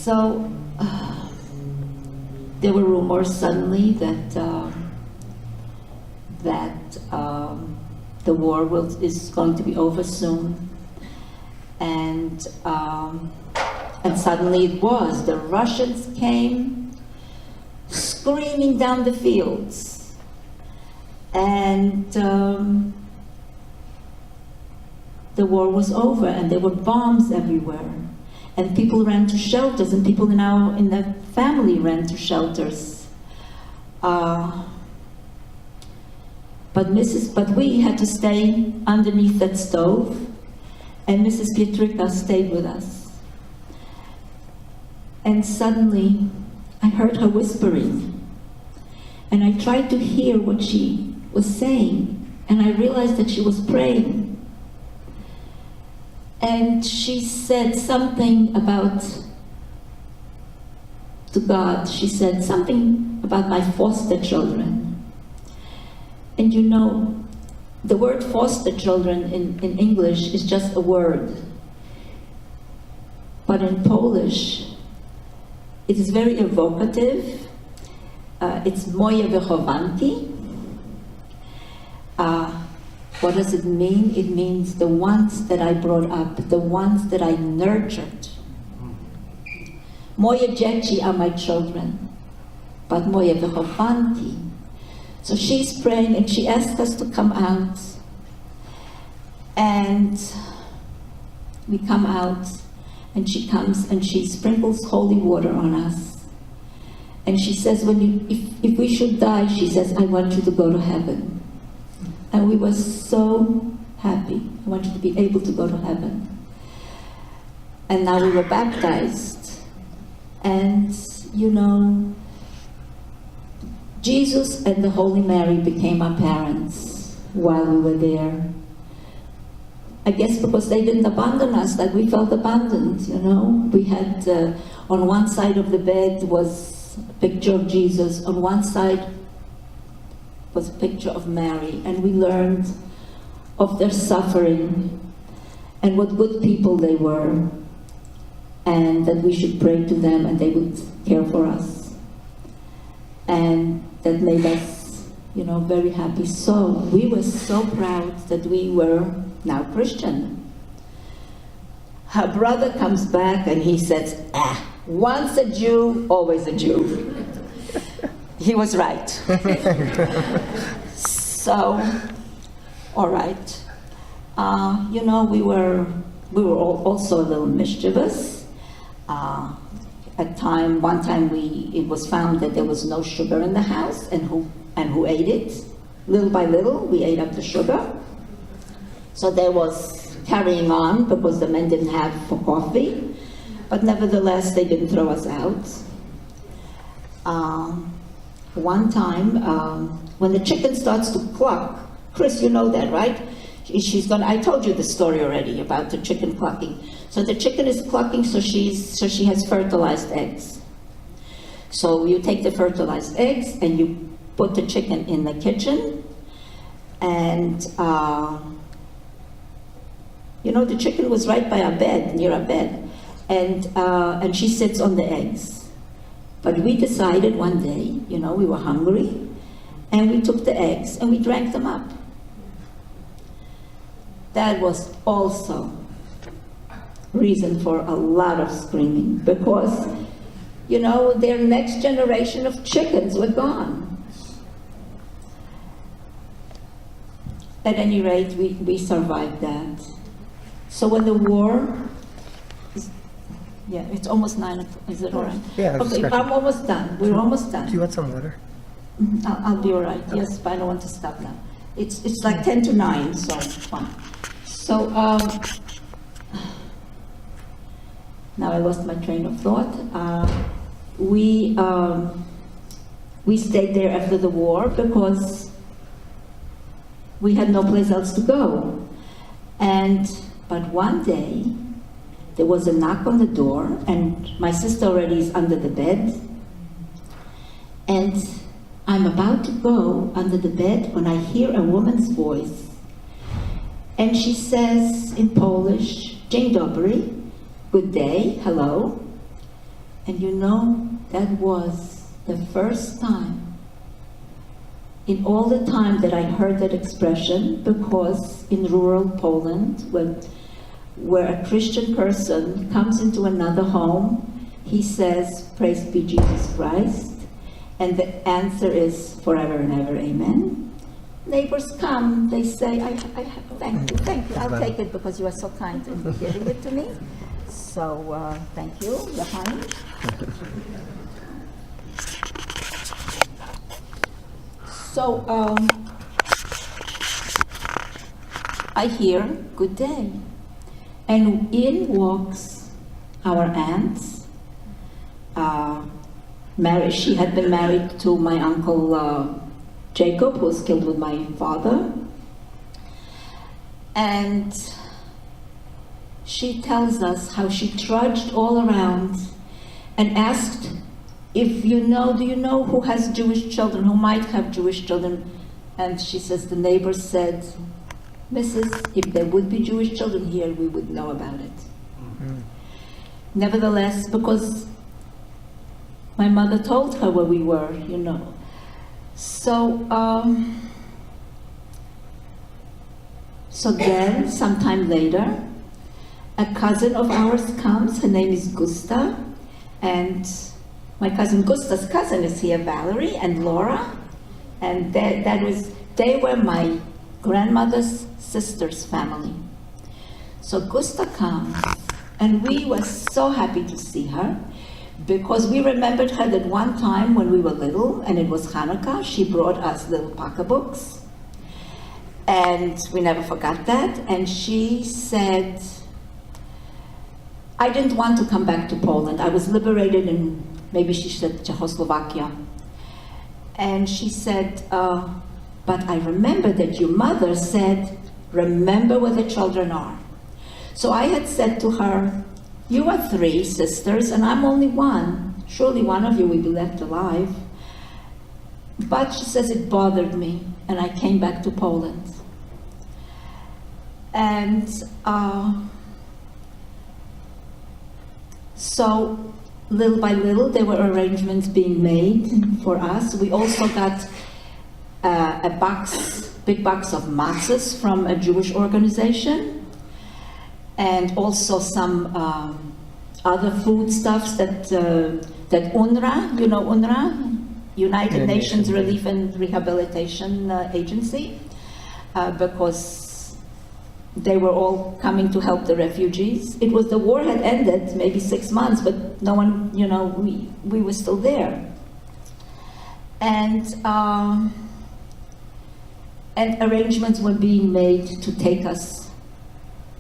So there were rumors suddenly that the war is going to be over soon, and suddenly it was. The Russians came screaming down the fields, and the war was over, and there were bombs everywhere, and people ran to shelters, and people in the family ran to shelters. But we had to stay underneath that stove, and Mrs. Pietrika stayed with us. And suddenly, I heard her whispering, and I tried to hear what she was saying, and I realized that she was praying. And she said something to God. She said something about my foster children. And you know, the word foster children in English is just a word. But in Polish, it is very evocative. It's moje wychowanki. What does it mean? It means the ones that I brought up, the ones that I nurtured. Moje dzieci are my children, but moje wychowanki. So she's praying, and she asked us to come out. And we come out, and she comes and she sprinkles holy water on us. And she says, if we should die, she says, I want you to go to heaven. And we were so happy. I want you to be able to go to heaven. And now we were baptized. And, you know, Jesus and the Holy Mary became our parents while we were there. I guess because they didn't abandon us like we felt abandoned, you know. We had, on one side of the bed was a picture of Jesus, on one side was a picture of Mary, and we learned of their suffering and what good people they were, and that we should pray to them and they would care for us. And that made us, you know, very happy. So we were so proud that we were now Christian. Her brother comes back and he says, once a Jew, always a Jew. He was right. So, all right. You know, we were also a little mischievous. One time it was found that there was no sugar in the house, and who ate it? Little by little, we ate up the sugar. So there was carrying on because the men didn't have for coffee, but nevertheless they didn't throw us out. One time, when the chicken starts to cluck, Chris, you know that, right? I told you the story already about the chicken clucking. So the chicken is clucking, so she has fertilized eggs. So you take the fertilized eggs and you put the chicken in the kitchen, and you know, the chicken was right by our bed, near our bed, and she sits on the eggs. But we decided one day, you know, we were hungry, and we took the eggs and we drank them up. that was also reason for a lot of screaming, because, you know, their next generation of chickens were gone. At any rate, we survived that. So when the war, yeah, it's almost 9 o'clock, is it all right? Yeah, Okay, discussion. I'm almost done, we're almost done. Do you want some water? I'll be all right, yes, but I don't want to stop now. It's like 10 to 9, so fine. So, now I lost my train of thought. We stayed there after the war because we had no place else to go. But one day, there was a knock on the door, and my sister already is under the bed. And I'm about to go under the bed when I hear a woman's voice. And she says in Polish, "Dzień dobry," good day, hello. And you know, that was the first time in all the time that I heard that expression, because in rural Poland, where a Christian person comes into another home, he says, "Praise be Jesus Christ," and the answer is forever and ever, amen. Neighbors come, they say, thank you, I'll take it because you are so kind in giving it to me. So, thank you, Johann. So, I hear, "Good day." And in walks our aunt. She had been married to my uncle Jacob, who was killed with my father. And she tells us how she trudged all around and asked, do you know who has Jewish children, who might have Jewish children? And she says, the neighbors said, "Mrs., if there would be Jewish children here, we would know about it." Mm-hmm. Nevertheless, because my mother told her where we were, you know. So then, sometime later, a cousin of ours comes, her name is Gusta, and my cousin Gusta's cousin is here, Valerie and Laura, and they were my grandmother's sister's family. So Gusta comes, and we were so happy to see her, because we remembered her that one time when we were little, and it was Hanukkah, she brought us little pocketbooks, and we never forgot that, and she said, "I didn't want to come back to Poland. I was liberated in," maybe she said, Czechoslovakia. And she said, "But I remember that your mother said, remember where the children are." So I had said to her, "You are 3 sisters and I'm only 1. Surely one of you will be left alive." But she says it bothered me, and I came back to Poland. And so little by little, there were arrangements being made for us. We also got a big box of matzahs from a Jewish organization, and also some other foodstuffs that UNRWA, you know UNRWA, United Nations Relief and Rehabilitation Agency, because they were all coming to help the refugees. It was, the war had ended maybe 6 months, but no one, you know, we were still there. And arrangements were being made to take us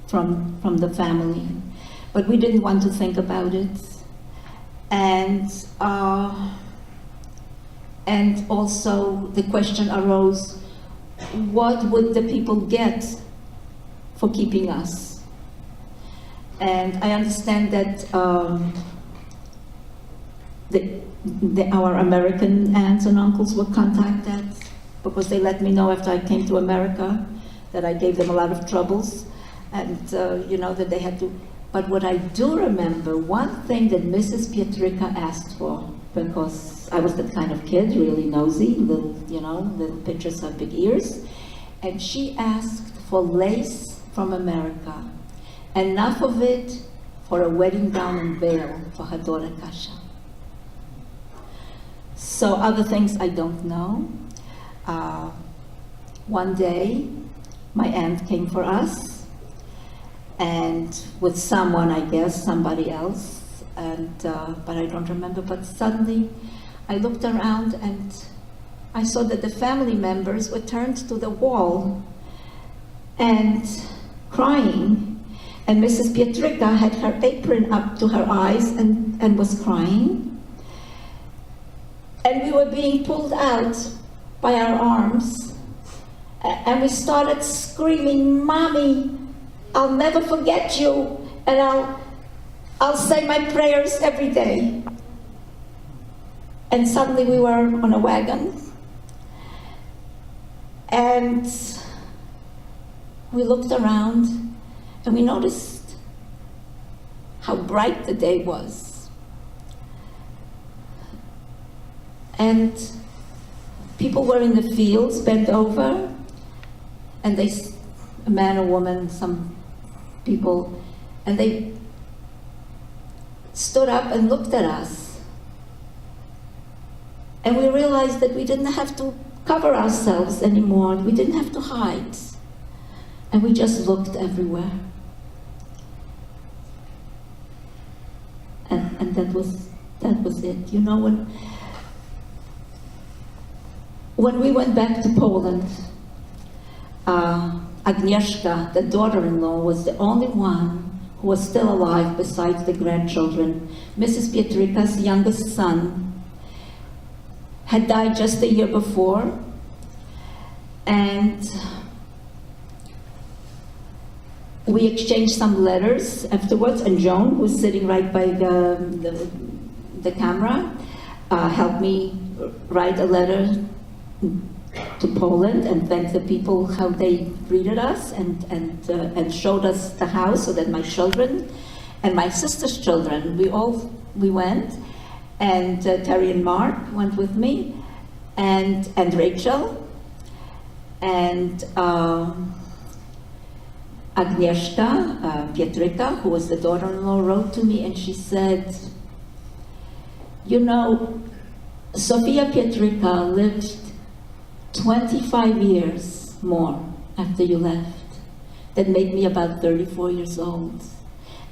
from the family, but we didn't want to think about it. And also the question arose, what would the people get for keeping us? And I understand that our American aunts and uncles were contacted, because they let me know after I came to America that I gave them a lot of troubles, and you know, that they had to. But what I do remember, one thing that Mrs. Pietrika asked for, because I was that kind of kid, really nosy, little, you know, little pictures have big ears, and she asked for lace from America. Enough of it for a wedding gown and veil for her daughter Kasha. So other things I don't know. One day, my aunt came for us, and with someone, I guess, somebody else, and but I don't remember. But suddenly, I looked around and I saw that the family members were turned to the wall and crying. And Mrs. Pietrika had her apron up to her eyes and was crying. And we were being pulled out by our arms. And we started screaming, "Mommy, I'll never forget you, and I'll say my prayers every day." And suddenly we were on a wagon. And we looked around and we noticed how bright the day was. And people were in the fields, bent over, and a man, a woman, some people, and they stood up and looked at us. And we realized that we didn't have to cover ourselves anymore. We didn't have to hide. And we just looked everywhere. And that was it. You know, when we went back to Poland, Agnieszka, the daughter-in-law, was the only one who was still alive besides the grandchildren. Mrs. Pietrika's youngest son had died just a year before, and we exchanged some letters afterwards, and Joan, who's sitting right by the camera, helped me write a letter to Poland and thank the people how they greeted us and showed us the house, so that my children and my sister's children, we went, and Terry and Mark went with me, and Rachel, and Agnieszka Pietrika, who was the daughter-in-law, wrote to me and she said, "You know, Sofia Pietrika lived 25 years more after you left. That made me about 34 years old.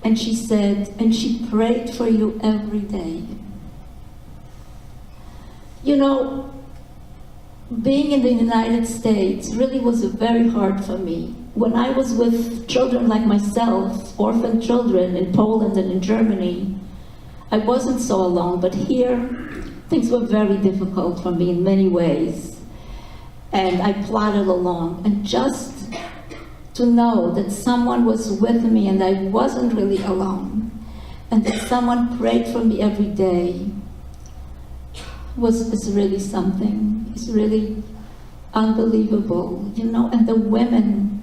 And she said, and she prayed for you every day." You know, being in the United States really was very hard for me. When I was with children like myself, orphan children in Poland and in Germany, I wasn't so alone, but here, things were very difficult for me in many ways. And I plodded along, and just to know that someone was with me and I wasn't really alone, and that someone prayed for me every day, is really something. It's really unbelievable, you know. And the women,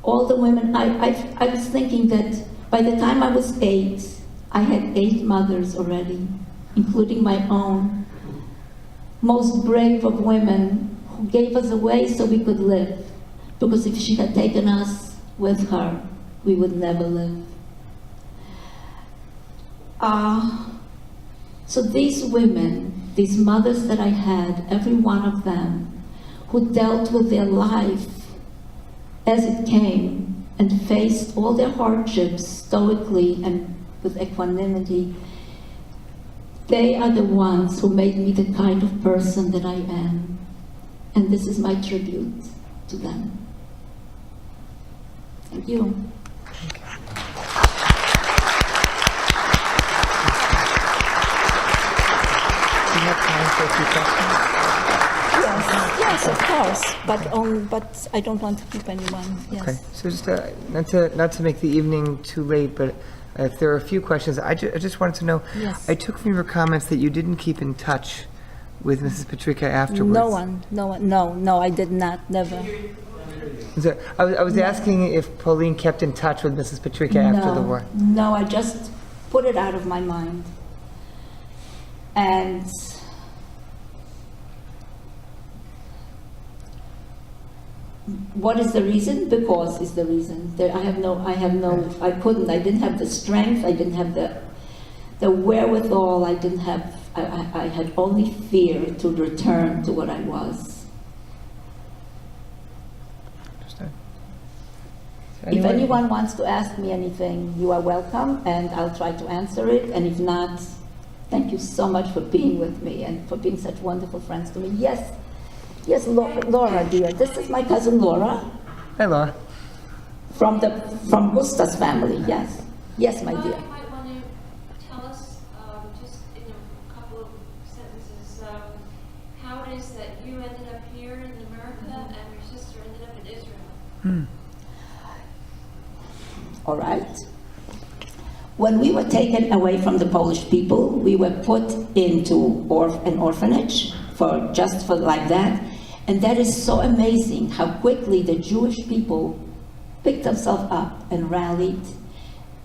all the women, I was thinking that by the time I was 8, I had 8 mothers already, including my own, most brave of women, who gave us away so we could live. Because if she had taken us with her, we would never live. So these women, these mothers that I had, every one of them, who dealt with their life as it came and faced all their hardships stoically and with equanimity, they are the ones who made me the kind of person that I am. And this is my tribute to them. Thank you. Do you have time for a few questions? Yes, of course. But I don't want to keep anyone. Yes. Okay, so just not to make the evening too late, but if there are a few questions, I just wanted to know. Yes. I took from your comments that you didn't keep in touch with Mrs. Pietrika afterwards. No, I did not, never. So I was asking if Pauline kept in touch with Mrs. Pietrika after the war. No, I just put it out of my mind. And What is the reason? Because is the reason. I didn't have the strength, I didn't have the wherewithal, I had only fear to return to what I was. Understood. If anyone wants to ask me anything, you are welcome, and I'll try to answer it. And if not, thank you so much for being with me and for being such wonderful friends to me. Yes, Laura, dear. This is my cousin Laura. Hi, Laura. From Gusta's family. Yes, yes, my dear. You might want to tell us, just in a couple of sentences, how it is that you ended up here in America and your sister ended up in Israel. All right. When we were taken away from the Polish people, we were put into an orphanage just for like that. And that is so amazing how quickly the Jewish people picked themselves up and rallied.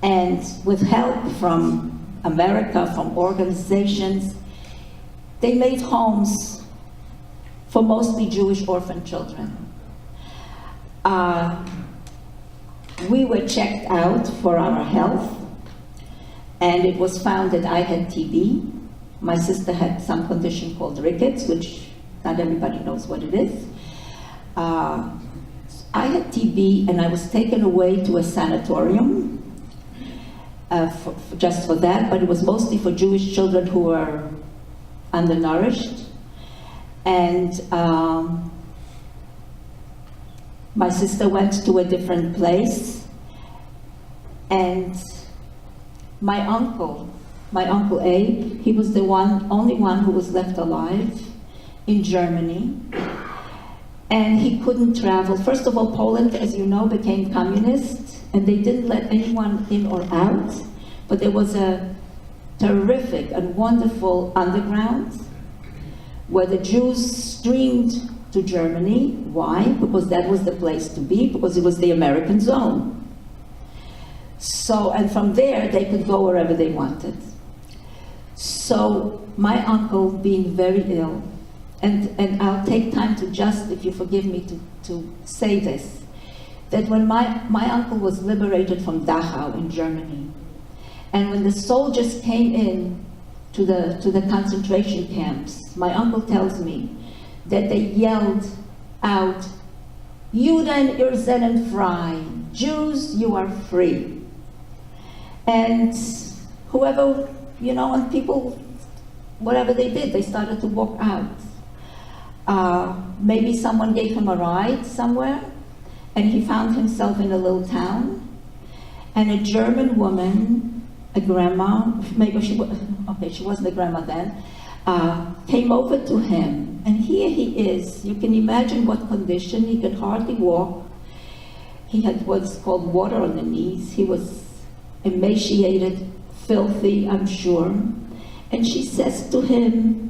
And with help from America, from organizations, they made homes for mostly Jewish orphan children. We were checked out for our health, and it was found that I had TB. My sister had some condition called rickets, which not everybody knows what it is. I had TB, and I was taken away to a sanatorium just for that, but it was mostly for Jewish children who were undernourished. And my sister went to a different place, and my uncle Abe, he was the only one who was left alive in Germany, and he couldn't travel. First of all, Poland, as you know, became communist, and they didn't let anyone in or out, but there was a terrific and wonderful underground where the Jews streamed to Germany. Why? Because that was the place to be, because it was the American zone. So, and from there, they could go wherever they wanted. So, my uncle being very ill, and I'll take time to just, if you forgive me, to say this, that when my uncle was liberated from Dachau in Germany, and when the soldiers came in to the concentration camps, my uncle tells me that they yelled out, "Juden, ihr seid frei. Jews, you are free." And whoever, and people, whatever they did, they started to walk out. Maybe someone gave him a ride somewhere, and he found himself in a little town, and a German woman, a grandma, maybe she wasn't a grandma then, came over to him, and here he is. You can imagine what condition. He could hardly walk. He had what's called water on the knees. He was emaciated, filthy, I'm sure. And she says to him,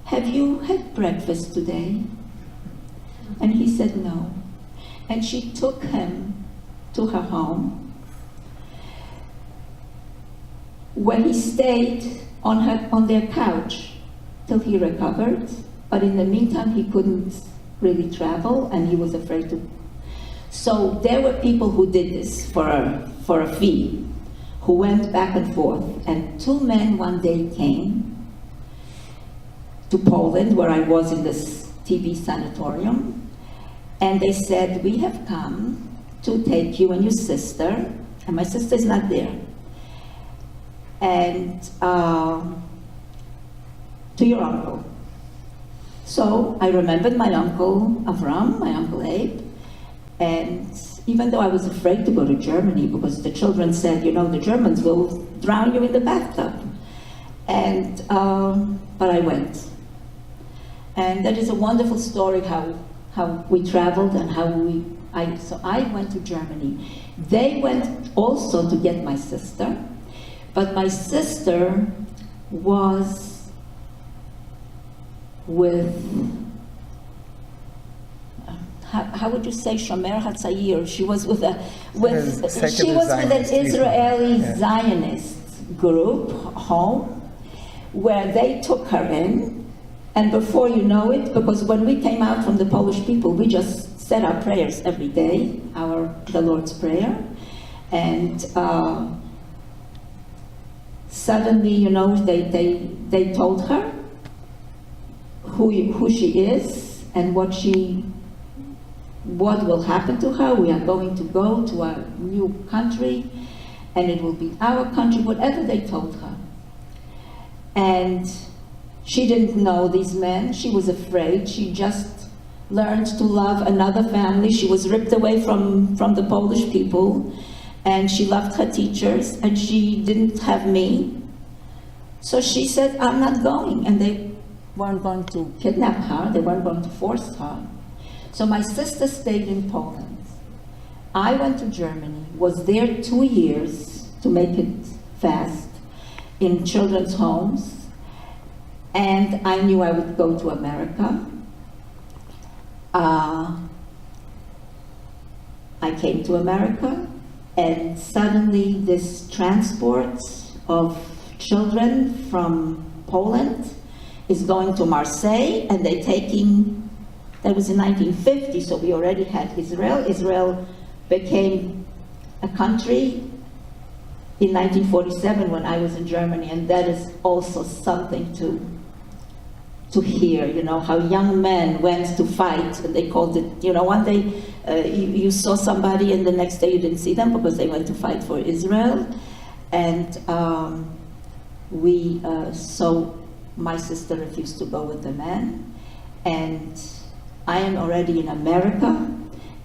"Have you had breakfast today?" And he said no. And she took him to her home, where he stayed on their couch till he recovered. But in the meantime, he couldn't really travel, and he was afraid to. So there were people who did this for a fee, who went back and forth. And two men one day came to Poland, where I was in this TB sanatorium, and they said, "We have come to take you and your sister," and my sister is not there, and to your uncle. So I remembered my uncle Avram, my uncle Abe, and even though I was afraid to go to Germany, because the children said, the Germans will drown you in the bathtub, and but I went. And that is a wonderful story how we traveled and so I went to Germany. They went also to get my sister, but my sister was with, how would you say, Shomer HaTzayir? She was with an Israeli Zionist group home, where they took her in. And before you know it, because when we came out from the Polish people, we just said our prayers every day, the Lord's Prayer, and suddenly, you know, they told her who she is and what will happen to her. We are going to go to a new country, and it will be our country, whatever they told her. And she didn't know these men. She was afraid. She just learned to love another family. She was ripped away from the Polish people, and she loved her teachers, and she didn't have me. So she said, I'm not going. And they weren't going to kidnap her. They weren't going to force her. So my sister stayed in Poland. I went to Germany, was there 2 years, to make it fast, in children's homes, and I knew I would go to America. I came to America, and suddenly this transport of children from Poland is going to Marseille, and they're taking, that was in 1950, so we already had Israel. Israel became a country in 1947 when I was in Germany, and that is also something to hear, you know, how young men went to fight, and they called it, you know, one day you saw somebody and the next day you didn't see them because they went to fight for Israel. And so my sister refused to go with the men, and I am already in America,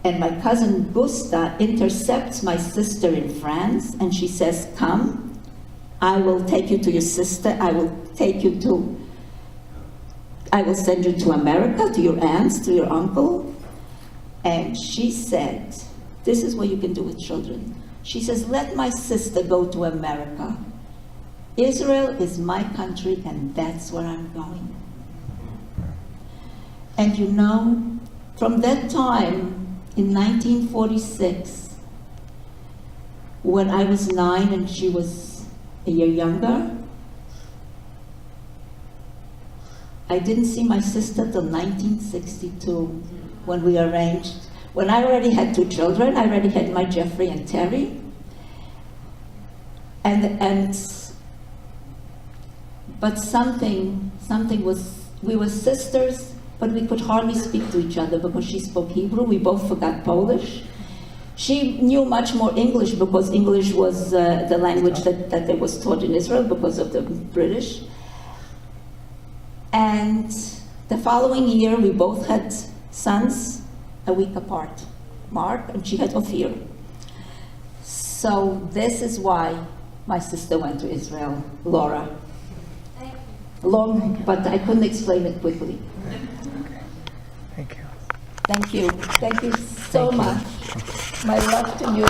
and my cousin Gusta intercepts my sister in France, and she says, come, I will take you to your sister, I will send you to America, to your aunts, to your uncle. And she said, this is what you can do with children. She says, let my sister go to America. Israel is my country, and that's where I'm going. And you know, from that time, in 1946, when I was 9 and she was a year younger, I didn't see my sister till 1962, when we arranged. When I already had 2 children, I already had my Jeffrey and Terry. But something was, we were sisters, but we could hardly speak to each other because she spoke Hebrew. We both forgot Polish. She knew much more English because English was the language that was taught in Israel because of the British. And the following year, we both had sons a week apart, Mark, and she had Ophir. So this is why my sister went to Israel, Laura. Thank you. Long, but I couldn't explain it quickly. Thank you. Thank you. Thank you so much. My love to you.